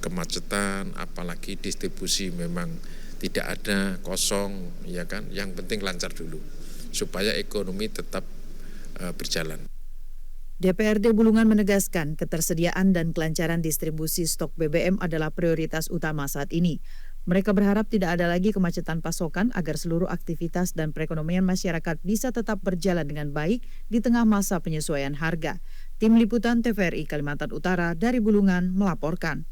kemacetan, apalagi distribusi memang tidak ada kosong, ya kan? Yang penting lancar dulu supaya ekonomi tetap berjalan. DPRD Bulungan menegaskan ketersediaan dan kelancaran distribusi stok BBM adalah prioritas utama saat ini. Mereka berharap tidak ada lagi kemacetan pasokan agar seluruh aktivitas dan perekonomian masyarakat bisa tetap berjalan dengan baik di tengah masa penyesuaian harga. Tim Liputan TVRI Kalimantan Utara dari Bulungan melaporkan.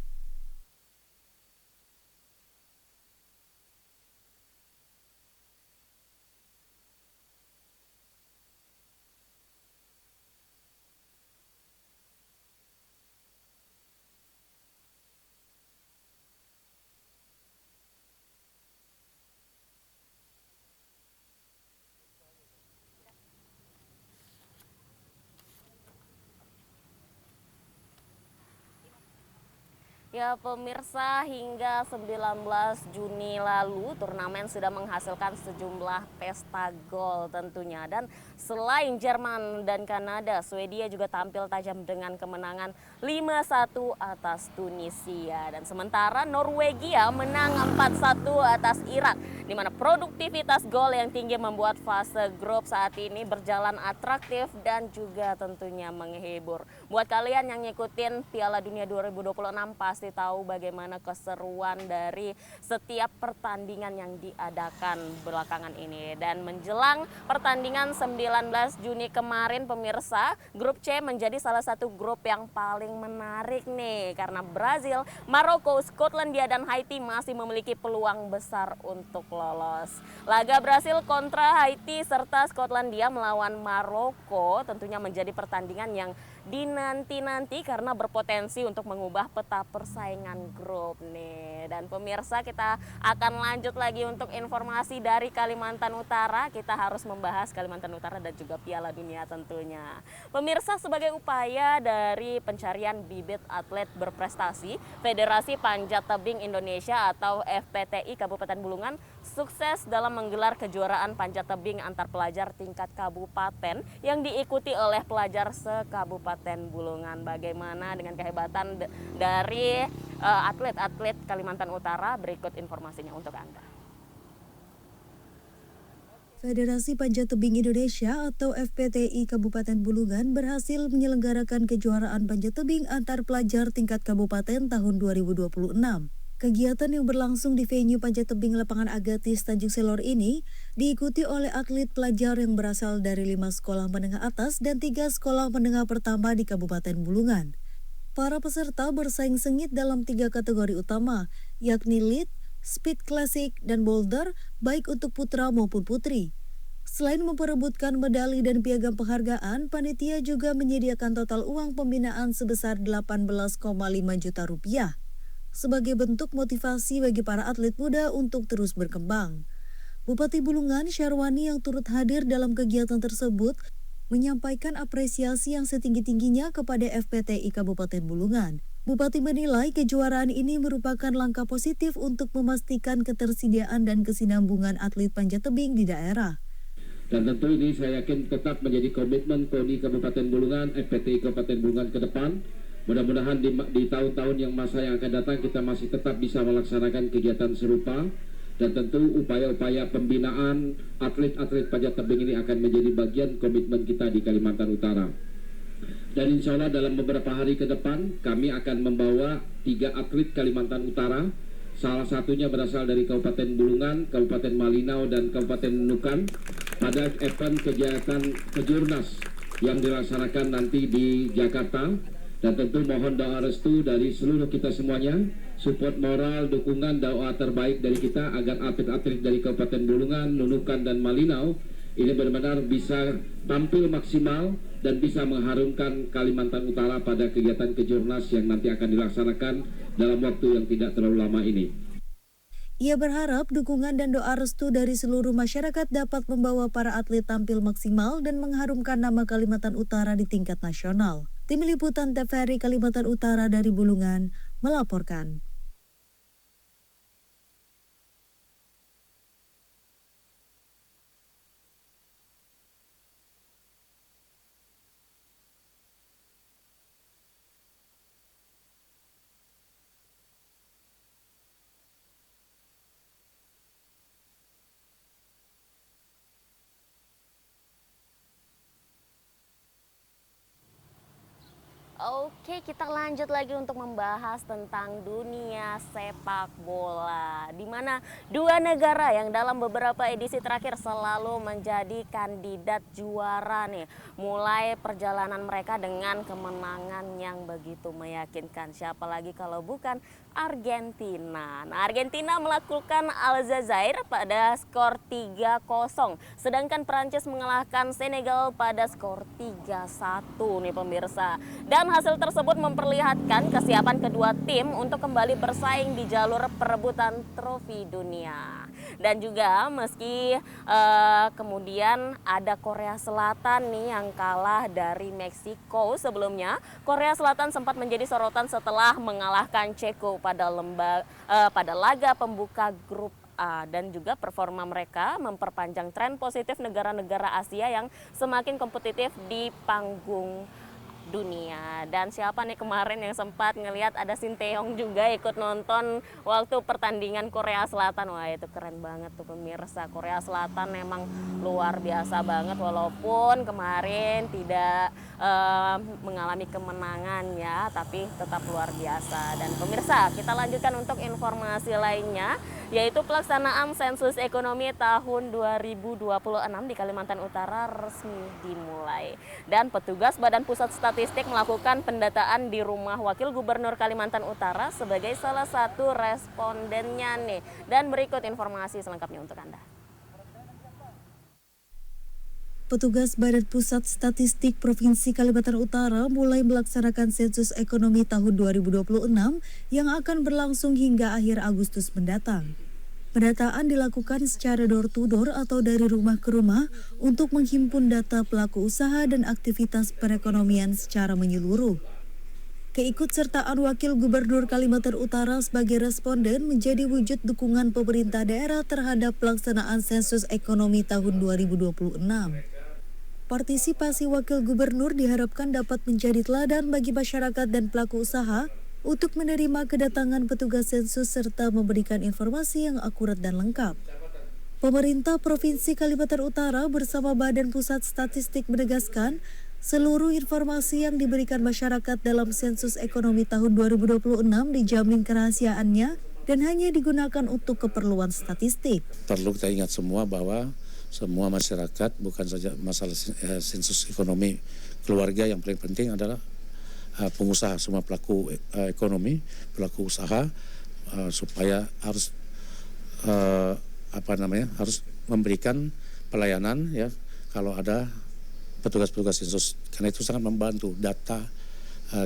Ya pemirsa, hingga 19 Juni lalu turnamen sudah menghasilkan sejumlah pesta gol tentunya. Dan selain Jerman dan Kanada, Swedia juga tampil tajam dengan kemenangan 5-1 atas Tunisia. Dan sementara Norwegia menang 4-1 atas Irak, di mana produktivitas gol yang tinggi membuat fase grup saat ini berjalan atraktif dan juga tentunya menghibur. Buat kalian yang ngikutin Piala Dunia 2026 pasti tahu bagaimana keseruan dari setiap pertandingan yang diadakan belakangan ini. Dan menjelang pertandingan 19 Juni kemarin pemirsa, grup C menjadi salah satu grup yang paling menarik nih, karena Brazil, Maroko, Skotlandia dan Haiti masih memiliki peluang besar untuk lolos. Laga Brazil kontra Haiti serta Skotlandia melawan Maroko tentunya menjadi pertandingan yang dinanti-nanti karena berpotensi untuk mengubah peta persaingan grup nih. Dan pemirsa, kita akan lanjut lagi untuk informasi dari Kalimantan Utara. Kita harus membahas Kalimantan Utara dan juga Piala Dunia tentunya. Pemirsa, sebagai upaya dari pencarian bibit atlet berprestasi, Federasi Panjat Tebing Indonesia atau FPTI Kabupaten Bulungan sukses dalam menggelar kejuaraan panjat tebing antar pelajar tingkat kabupaten yang diikuti oleh pelajar se-Kabupaten Bulungan. Bagaimana dengan kehebatan dari atlet-atlet Kalimantan Utara? Berikut informasinya untuk Anda. Federasi Panjat Tebing Indonesia atau FPTI Kabupaten Bulungan berhasil menyelenggarakan kejuaraan panjat tebing antar pelajar tingkat kabupaten tahun 2026. Kegiatan yang berlangsung di venue panjat tebing lapangan Agatis Tanjung Selor ini diikuti oleh atlet pelajar yang berasal dari 5 sekolah menengah atas dan 3 sekolah menengah pertama di Kabupaten Bulungan. Para peserta bersaing sengit dalam 3 kategori utama, yakni lead, speed classic, dan boulder, baik untuk putra maupun putri. Selain memperebutkan medali dan piagam penghargaan, panitia juga menyediakan total uang pembinaan sebesar 18,5 juta rupiah. Sebagai bentuk motivasi bagi para atlet muda untuk terus berkembang. Bupati Bulungan Syarwani yang turut hadir dalam kegiatan tersebut menyampaikan apresiasi yang setinggi-tingginya kepada FPTI Kabupaten Bulungan. Bupati menilai kejuaraan ini merupakan langkah positif untuk memastikan ketersediaan dan kesinambungan atlet panjat tebing di daerah. Dan tentu ini saya yakin tetap menjadi komitmen KONI Kabupaten Bulungan, FPTI Kabupaten Bulungan ke depan. Mudah-mudahan di tahun-tahun yang akan datang kita masih tetap bisa melaksanakan kegiatan serupa. Dan tentu upaya-upaya pembinaan atlet-atlet panjat tebing ini akan menjadi bagian komitmen kita di Kalimantan Utara. Dan insya Allah dalam beberapa hari ke depan kami akan membawa 3 atlet Kalimantan Utara. Salah satunya berasal dari Kabupaten Bulungan, Kabupaten Malinau, dan Kabupaten Nunukan pada event kegiatan kejurnas yang dilaksanakan nanti di Jakarta. Dan tentu mohon doa restu dari seluruh kita semuanya, support moral, dukungan, doa terbaik dari kita agar atlet-atlet dari Kabupaten Bulungan, Nunukan, dan Malinau ini benar-benar bisa tampil maksimal dan bisa mengharumkan Kalimantan Utara pada kegiatan kejurnas yang nanti akan dilaksanakan dalam waktu yang tidak terlalu lama ini. Ia berharap dukungan dan doa restu dari seluruh masyarakat dapat membawa para atlet tampil maksimal dan mengharumkan nama Kalimantan Utara di tingkat nasional. Tim Liputan TVRI Kalimantan Utara dari Bulungan melaporkan. Oke, kita lanjut lagi untuk membahas tentang dunia sepak bola, di mana 2 negara yang dalam beberapa edisi terakhir selalu menjadi kandidat juara nih, mulai perjalanan mereka dengan kemenangan yang begitu meyakinkan. Siapa lagi kalau bukan Argentina. Nah, Argentina melakukan Aljazair pada skor 3-0, sedangkan Prancis mengalahkan Senegal pada skor 3-1 nih pemirsa. Dan hasil tersebut memperlihatkan kesiapan kedua tim untuk kembali bersaing di jalur perebutan trofi dunia. Dan juga meski kemudian ada Korea Selatan nih yang kalah dari Meksiko sebelumnya, Korea Selatan sempat menjadi sorotan setelah mengalahkan Ceko pada laga pembuka grup A, dan juga performa mereka memperpanjang tren positif negara-negara Asia yang semakin kompetitif di panggung dunia. Dan siapa nih kemarin yang sempat ngelihat ada Sinteyong juga ikut nonton waktu pertandingan Korea Selatan. Wah, itu keren banget tuh pemirsa. Korea Selatan memang luar biasa banget walaupun kemarin tidak mengalami kemenangan ya, tapi tetap luar biasa. Dan pemirsa, kita lanjutkan untuk informasi lainnya, yaitu pelaksanaan sensus ekonomi tahun 2026 di Kalimantan Utara resmi dimulai. Dan petugas Badan Pusat Statistik melakukan pendataan di rumah Wakil Gubernur Kalimantan Utara sebagai salah satu respondennya nih. Dan berikut informasi selengkapnya untuk Anda. Petugas Badan Pusat Statistik Provinsi Kalimantan Utara mulai melaksanakan sensus ekonomi tahun 2026 yang akan berlangsung hingga akhir Agustus mendatang. Pendataan dilakukan secara door-to-door atau dari rumah ke rumah untuk menghimpun data pelaku usaha dan aktivitas perekonomian secara menyeluruh. Keikutsertaan Wakil Gubernur Kalimantan Utara sebagai responden menjadi wujud dukungan pemerintah daerah terhadap pelaksanaan sensus ekonomi tahun 2026. Partisipasi Wakil Gubernur diharapkan dapat menjadi teladan bagi masyarakat dan pelaku usaha untuk menerima kedatangan petugas sensus serta memberikan informasi yang akurat dan lengkap. Pemerintah Provinsi Kalimantan Utara bersama Badan Pusat Statistik menegaskan seluruh informasi yang diberikan masyarakat dalam sensus ekonomi tahun 2026 dijamin kerahasiaannya dan hanya digunakan untuk keperluan statistik. Perlu kita ingat semua bahwa semua masyarakat, bukan saja masalah sensus ekonomi keluarga, yang paling penting adalah pengusaha, semua pelaku ekonomi, pelaku usaha, supaya harus harus memberikan pelayanan ya kalau ada petugas-petugas sensus, karena itu sangat membantu data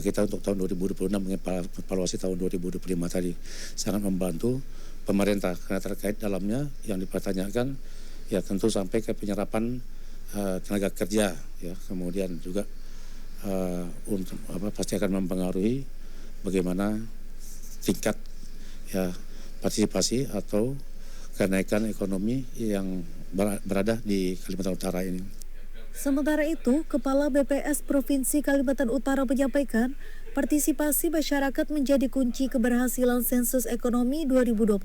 kita untuk tahun 2026 mengevaluasi tahun 2025 tadi, sangat membantu pemerintah karena terkait dalamnya yang dipertanyakan ya tentu sampai ke penyerapan tenaga kerja ya, kemudian juga untuk pasti akan mempengaruhi bagaimana tingkat ya partisipasi atau kenaikan ekonomi yang berada di Kalimantan Utara ini. Sementara itu, Kepala BPS Provinsi Kalimantan Utara menyampaikan partisipasi masyarakat menjadi kunci keberhasilan sensus ekonomi 2026.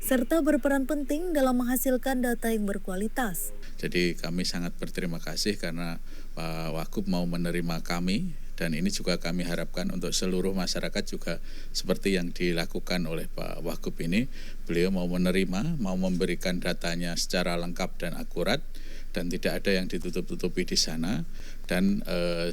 Serta berperan penting dalam menghasilkan data yang berkualitas. Jadi kami sangat berterima kasih karena Pak Wakub mau menerima kami, dan ini juga kami harapkan untuk seluruh masyarakat juga seperti yang dilakukan oleh Pak Wakub ini. Beliau mau menerima, mau memberikan datanya secara lengkap dan akurat dan tidak ada yang ditutup-tutupi di sana. Dan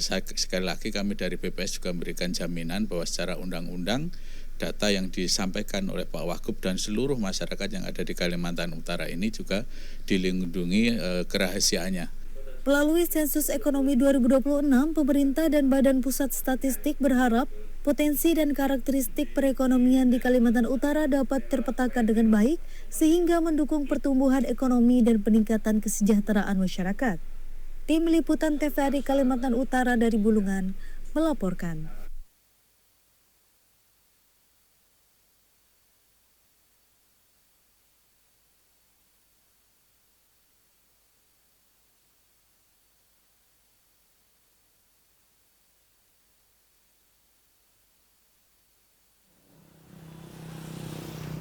sekali lagi kami dari BPS juga memberikan jaminan bahwa secara undang-undang data yang disampaikan oleh Pak Wakub dan seluruh masyarakat yang ada di Kalimantan Utara ini juga dilindungi kerahasiaannya. Melalui sensus ekonomi 2026, pemerintah dan Badan Pusat Statistik berharap potensi dan karakteristik perekonomian di Kalimantan Utara dapat terpetakan dengan baik sehingga mendukung pertumbuhan ekonomi dan peningkatan kesejahteraan masyarakat. Tim Liputan TVRI Kalimantan Utara dari Bulungan melaporkan.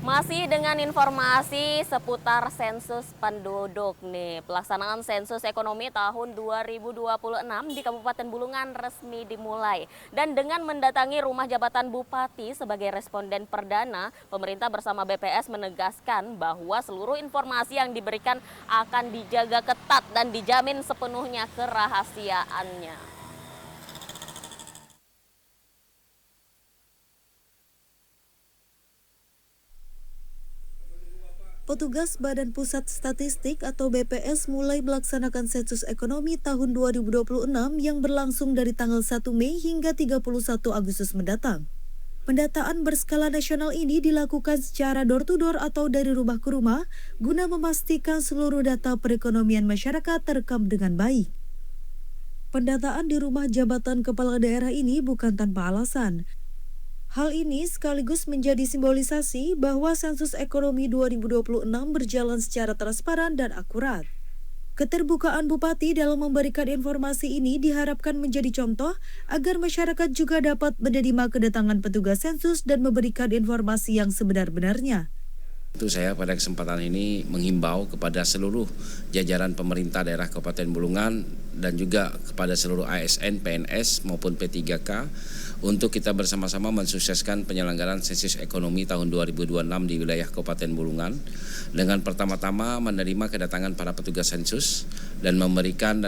Masih dengan informasi seputar sensus penduduk nih. Pelaksanaan sensus ekonomi tahun 2026 di Kabupaten Bulungan resmi dimulai. Dan dengan mendatangi rumah jabatan Bupati sebagai responden perdana, pemerintah bersama BPS menegaskan bahwa seluruh informasi yang diberikan akan dijaga ketat dan dijamin sepenuhnya kerahasiaannya. Petugas Badan Pusat Statistik atau BPS mulai melaksanakan sensus ekonomi tahun 2026 yang berlangsung dari tanggal 1 Mei hingga 31 Agustus mendatang. Pendataan berskala nasional ini dilakukan secara door-to-door atau dari rumah ke rumah guna memastikan seluruh data perekonomian masyarakat terekam dengan baik. Pendataan di rumah jabatan kepala daerah ini bukan tanpa alasan. Hal ini sekaligus menjadi simbolisasi bahwa sensus ekonomi 2026 berjalan secara transparan dan akurat. Keterbukaan Bupati dalam memberikan informasi ini diharapkan menjadi contoh agar masyarakat juga dapat menerima kedatangan petugas sensus dan memberikan informasi yang sebenar-benarnya. Itu saya pada kesempatan ini menghimbau kepada seluruh jajaran pemerintah daerah Kabupaten Bulungan dan juga kepada seluruh ASN, PNS maupun P3K untuk kita bersama-sama mensukseskan penyelenggaraan sensus ekonomi tahun 2026 di wilayah Kabupaten Bulungan dengan pertama-tama menerima kedatangan para petugas sensus dan memberikan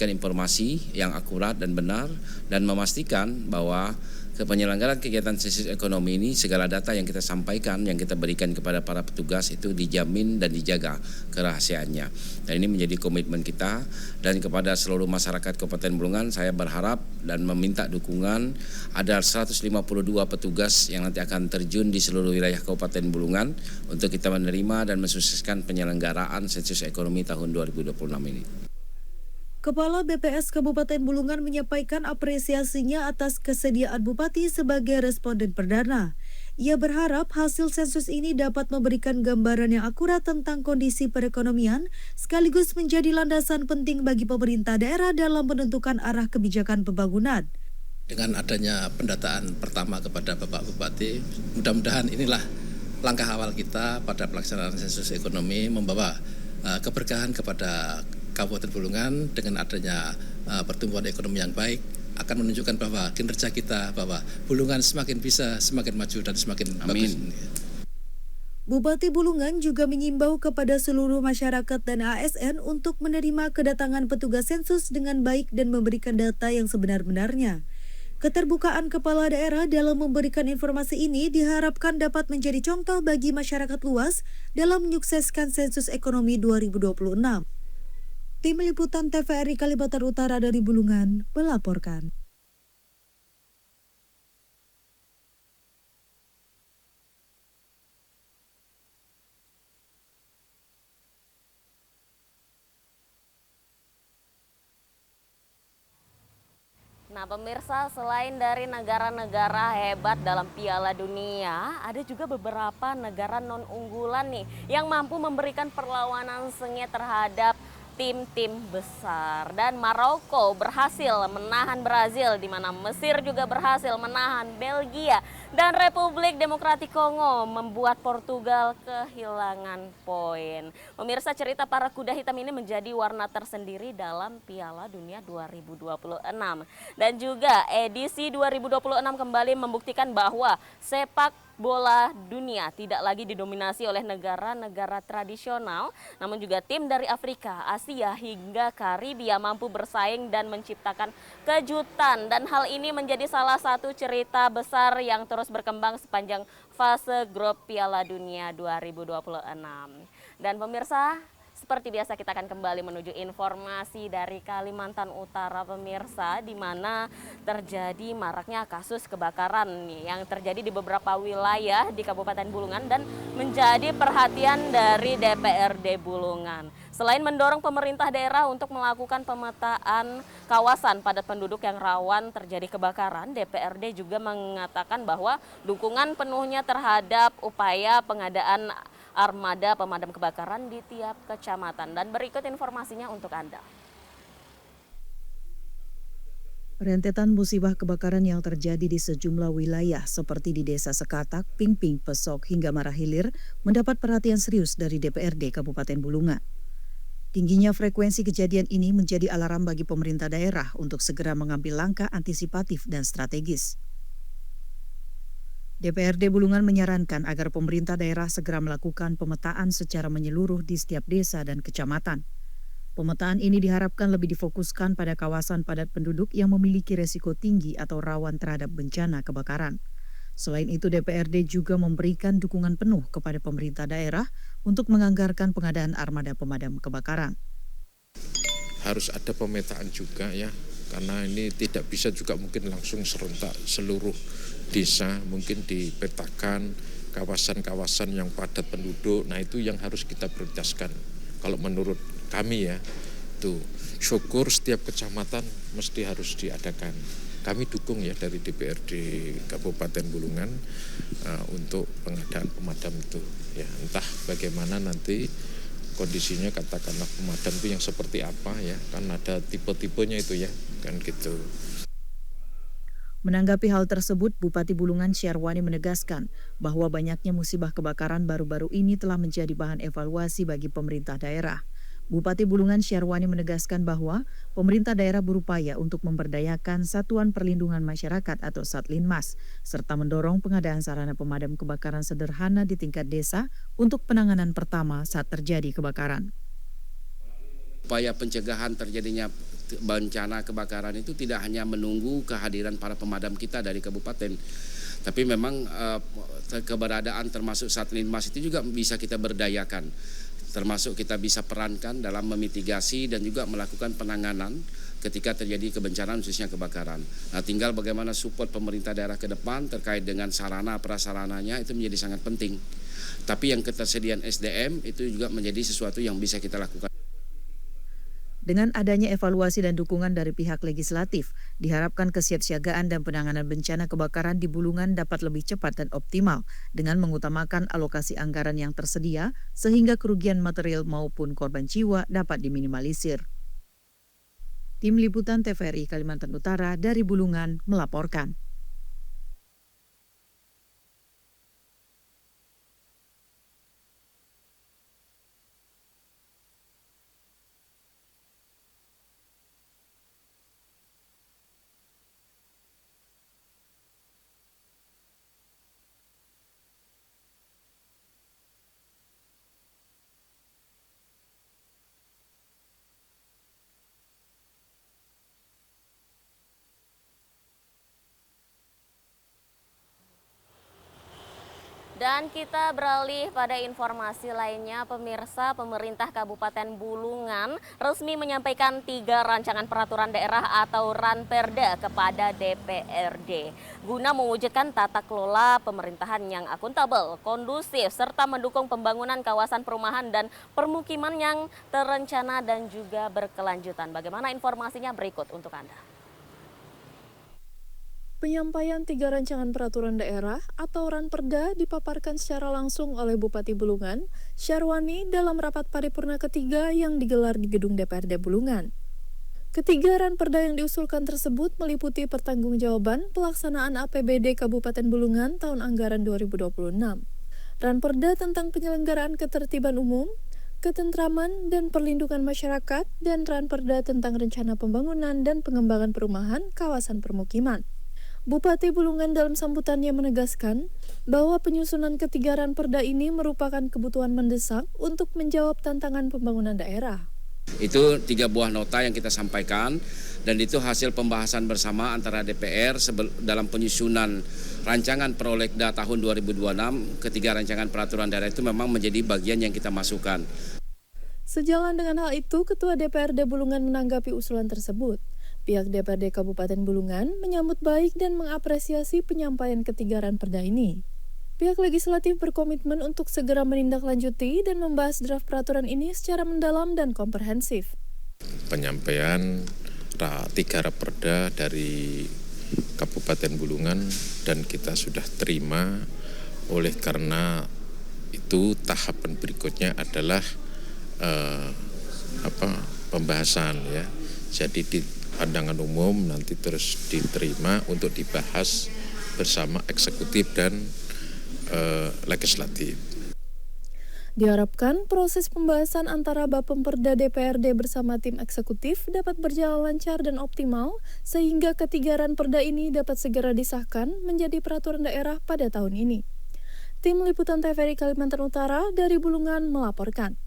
informasi yang akurat dan benar dan memastikan bahwa penyelenggaraan kegiatan sensus ekonomi ini segala data yang kita sampaikan, yang kita berikan kepada para petugas itu dijamin dan dijaga kerahasiaannya. Dan ini menjadi komitmen kita dan kepada seluruh masyarakat Kabupaten Bulungan saya berharap dan meminta dukungan ada 152 petugas yang nanti akan terjun di seluruh wilayah Kabupaten Bulungan untuk kita menerima dan mensukseskan penyelenggaraan sensus ekonomi tahun 2026 ini. Kepala BPS Kabupaten Bulungan menyampaikan apresiasinya atas kesediaan Bupati sebagai responden perdana. Ia berharap hasil sensus ini dapat memberikan gambaran yang akurat tentang kondisi perekonomian, sekaligus menjadi landasan penting bagi pemerintah daerah dalam menentukan arah kebijakan pembangunan. Dengan adanya pendataan pertama kepada Bapak Bupati, mudah-mudahan inilah langkah awal kita pada pelaksanaan sensus ekonomi membawa keberkahan kepada Kabupaten Bulungan. Dengan adanya pertumbuhan ekonomi yang baik akan menunjukkan bahwa kinerja kita, bahwa Bulungan semakin bisa, semakin maju dan semakin bagus. Bupati Bulungan juga mengimbau kepada seluruh masyarakat dan ASN untuk menerima kedatangan petugas sensus dengan baik dan memberikan data yang sebenar-benarnya. Keterbukaan kepala daerah dalam memberikan informasi ini diharapkan dapat menjadi contoh bagi masyarakat luas dalam menyukseskan sensus ekonomi 2026. Tim Liputan TVRI Kalimantan Utara dari Bulungan melaporkan. Nah pemirsa, selain dari negara-negara hebat dalam Piala Dunia, ada juga beberapa negara non-unggulan nih yang mampu memberikan perlawanan sengit terhadap tim-tim besar. Dan Maroko berhasil menahan Brazil, di mana Mesir juga berhasil menahan Belgia, dan Republik Demokratik Kongo membuat Portugal kehilangan poin. Pemirsa, cerita para kuda hitam ini menjadi warna tersendiri dalam Piala Dunia 2026. Dan juga edisi 2026 kembali membuktikan bahwa sepak bola dunia tidak lagi didominasi oleh negara-negara tradisional, namun juga tim dari Afrika, Asia hingga Karibia mampu bersaing dan menciptakan kejutan. Dan hal ini menjadi salah satu cerita besar yang terus berkembang sepanjang fase grup Piala Dunia 2026. Dan pemirsa, seperti biasa kita akan kembali menuju informasi dari Kalimantan Utara pemirsa, di mana terjadi maraknya kasus kebakaran nih, yang terjadi di beberapa wilayah di Kabupaten Bulungan dan menjadi perhatian dari DPRD Bulungan. Selain mendorong pemerintah daerah untuk melakukan pemetaan kawasan padat penduduk yang rawan terjadi kebakaran, DPRD juga mengatakan bahwa dukungan penuhnya terhadap upaya pengadaan armada pemadam kebakaran di tiap kecamatan. Dan berikut informasinya untuk Anda. Rentetan musibah kebakaran yang terjadi di sejumlah wilayah seperti di Desa Sekatak, Pingping, Pesok hingga Marahilir mendapat perhatian serius dari DPRD Kabupaten Bulungan. Tingginya frekuensi kejadian ini menjadi alarm bagi pemerintah daerah untuk segera mengambil langkah antisipatif dan strategis. DPRD Bulungan menyarankan agar pemerintah daerah segera melakukan pemetaan secara menyeluruh di setiap desa dan kecamatan. Pemetaan ini diharapkan lebih difokuskan pada kawasan padat penduduk yang memiliki resiko tinggi atau rawan terhadap bencana kebakaran. Selain itu, DPRD juga memberikan dukungan penuh kepada pemerintah daerah untuk menganggarkan pengadaan armada pemadam kebakaran. Harus ada pemetaan juga ya, karena ini tidak bisa juga mungkin langsung serentak seluruh desa, mungkin dipetakan kawasan-kawasan yang padat penduduk. Nah itu yang harus kita prioritaskan. Kalau menurut kami ya, tuh syukur setiap kecamatan mesti harus diadakan. Kami dukung ya dari DPRD Kabupaten Bulungan untuk pengadaan pemadam itu. Ya entah bagaimana nanti kondisinya, katakanlah pemadam itu yang seperti apa ya, kan ada tipe-tipenya itu ya, kan gitu. Menanggapi hal tersebut, Bupati Bulungan Syarwani menegaskan bahwa banyaknya musibah kebakaran baru-baru ini telah menjadi bahan evaluasi bagi pemerintah daerah. Bupati Bulungan Syarwani menegaskan bahwa pemerintah daerah berupaya untuk memberdayakan Satuan Perlindungan Masyarakat atau Satlinmas, serta mendorong pengadaan sarana pemadam kebakaran sederhana di tingkat desa untuk penanganan pertama saat terjadi kebakaran. Upaya pencegahan terjadinya bencana kebakaran itu tidak hanya menunggu kehadiran para pemadam kita dari kabupaten, tapi memang keberadaan termasuk Satlinmas itu juga bisa kita berdayakan. Termasuk kita bisa perankan dalam memitigasi dan juga melakukan penanganan ketika terjadi kebencanaan khususnya kebakaran. Nah, tinggal bagaimana support pemerintah daerah ke depan terkait dengan sarana prasarananya itu menjadi sangat penting. Tapi yang ketersediaan SDM itu juga menjadi sesuatu yang bisa kita lakukan. Dengan adanya evaluasi dan dukungan dari pihak legislatif, diharapkan kesiapsiagaan dan penanganan bencana kebakaran di Bulungan dapat lebih cepat dan optimal dengan mengutamakan alokasi anggaran yang tersedia sehingga kerugian material maupun korban jiwa dapat diminimalisir. Tim Liputan TVRI Kalimantan Utara dari Bulungan melaporkan. Dan kita beralih pada informasi lainnya, pemirsa. Pemerintah Kabupaten Bulungan resmi menyampaikan 3 rancangan peraturan daerah atau Ranperda kepada DPRD guna mewujudkan tata kelola pemerintahan yang akuntabel, kondusif, serta mendukung pembangunan kawasan perumahan dan permukiman yang terencana dan juga berkelanjutan. Bagaimana informasinya berikut untuk Anda. Penyampaian 3 rancangan peraturan daerah atau Ranperda dipaparkan secara langsung oleh Bupati Bulungan, Syarwani dalam rapat paripurna ketiga yang digelar di gedung DPRD Bulungan. Ketiga Ranperda yang diusulkan tersebut meliputi pertanggungjawaban pelaksanaan APBD Kabupaten Bulungan tahun anggaran 2026, Ranperda tentang penyelenggaraan ketertiban umum, ketentraman dan perlindungan masyarakat, dan Ranperda tentang rencana pembangunan dan pengembangan perumahan kawasan permukiman. Bupati Bulungan dalam sambutannya menegaskan bahwa penyusunan ketiga Ranperda ini merupakan kebutuhan mendesak untuk menjawab tantangan pembangunan daerah. Itu 3 buah nota yang kita sampaikan dan itu hasil pembahasan bersama antara DPR dalam penyusunan rancangan Prolegda tahun 2026. Ketiga rancangan peraturan daerah itu memang menjadi bagian yang kita masukkan. Sejalan dengan hal itu, Ketua DPRD Bulungan menanggapi usulan tersebut. Pihak DPRD Kabupaten Bulungan menyambut baik dan mengapresiasi penyampaian ketiga Ranperda ini. Pihak legislatif berkomitmen untuk segera menindaklanjuti dan membahas draft peraturan ini secara mendalam dan komprehensif. Penyampaian 3 Ranperda dari Kabupaten Bulungan dan kita sudah terima. Oleh karena itu tahapan berikutnya adalah pembahasan ya. Jadi di pandangan umum nanti terus diterima untuk dibahas bersama eksekutif dan legislatif. Diharapkan proses pembahasan antara Bapemperda DPRD bersama tim eksekutif dapat berjalan lancar dan optimal sehingga ketiga Ranperda ini dapat segera disahkan menjadi peraturan daerah pada tahun ini. Tim Liputan TVRI Kalimantan Utara dari Bulungan melaporkan.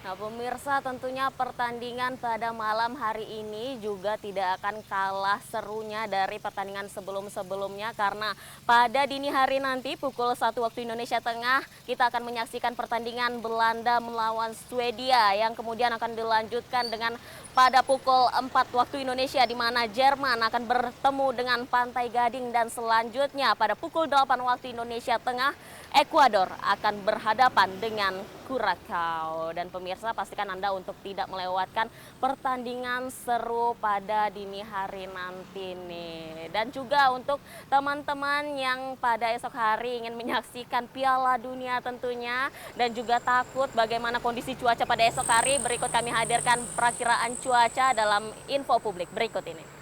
Nah pemirsa, tentunya pertandingan pada malam hari ini juga tidak akan kalah serunya dari pertandingan sebelum-sebelumnya, karena pada dini hari nanti pukul 1 waktu Indonesia Tengah kita akan menyaksikan pertandingan Belanda melawan Swedia yang kemudian akan dilanjutkan dengan pada pukul 4 waktu Indonesia, di mana Jerman akan bertemu dengan Pantai Gading, dan selanjutnya pada pukul 8 waktu Indonesia Tengah Ekuador akan berhadapan dengan Kurakau. Dan pemirsa, pastikan Anda untuk tidak melewatkan pertandingan seru pada dini hari nanti nih. Dan juga untuk teman-teman yang pada esok hari ingin menyaksikan Piala Dunia tentunya, dan juga takut bagaimana kondisi cuaca pada esok hari, berikut kami hadirkan perakiraan cuaca dalam info publik berikut ini.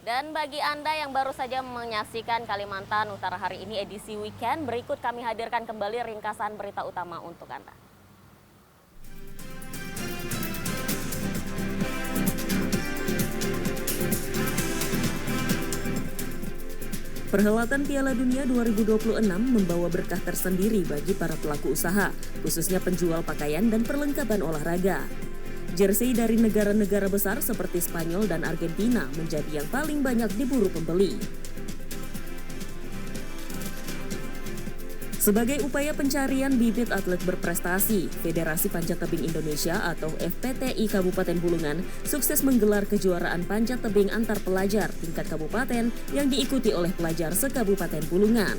Dan bagi Anda yang baru saja menyaksikan Kalimantan Utara hari ini edisi weekend, berikut kami hadirkan kembali ringkasan berita utama untuk Anda. Perhelatan Piala Dunia 2026 membawa berkah tersendiri bagi para pelaku usaha, khususnya penjual pakaian dan perlengkapan olahraga. Jersey dari negara-negara besar seperti Spanyol dan Argentina menjadi yang paling banyak diburu pembeli. Sebagai upaya pencarian bibit atlet berprestasi, Federasi Panjat Tebing Indonesia atau FPTI Kabupaten Bulungan sukses menggelar kejuaraan panjat tebing antar pelajar tingkat kabupaten yang diikuti oleh pelajar se-Kabupaten Bulungan.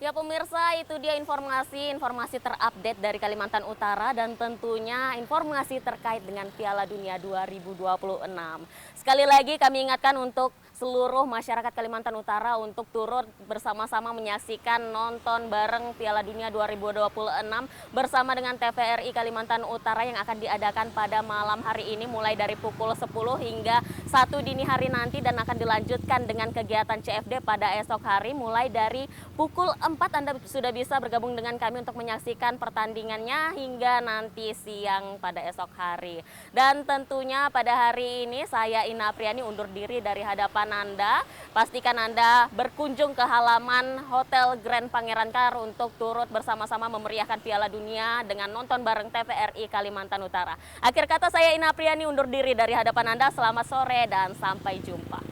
Ya pemirsa, itu dia informasi terupdate dari Kalimantan Utara, dan tentunya informasi terkait dengan Piala Dunia 2026. Sekali lagi kami ingatkan untuk seluruh masyarakat Kalimantan Utara untuk turut bersama-sama menyaksikan nonton bareng Piala Dunia 2026 bersama dengan TVRI Kalimantan Utara yang akan diadakan pada malam hari ini mulai dari pukul 10 hingga 1 dini hari nanti, dan akan dilanjutkan dengan kegiatan CFD pada esok hari mulai dari pukul 4 Anda sudah bisa bergabung dengan kami untuk menyaksikan pertandingannya hingga nanti siang pada esok hari. Dan tentunya pada hari ini saya Ina Apriani undur diri dari hadapan Anda. Pastikan Anda berkunjung ke halaman Hotel Grand Pangeran Kar untuk turut bersama-sama memeriahkan Piala Dunia dengan nonton bareng TVRI Kalimantan Utara. Akhir kata saya Ina Apriani undur diri dari hadapan Anda. Selamat sore dan sampai jumpa.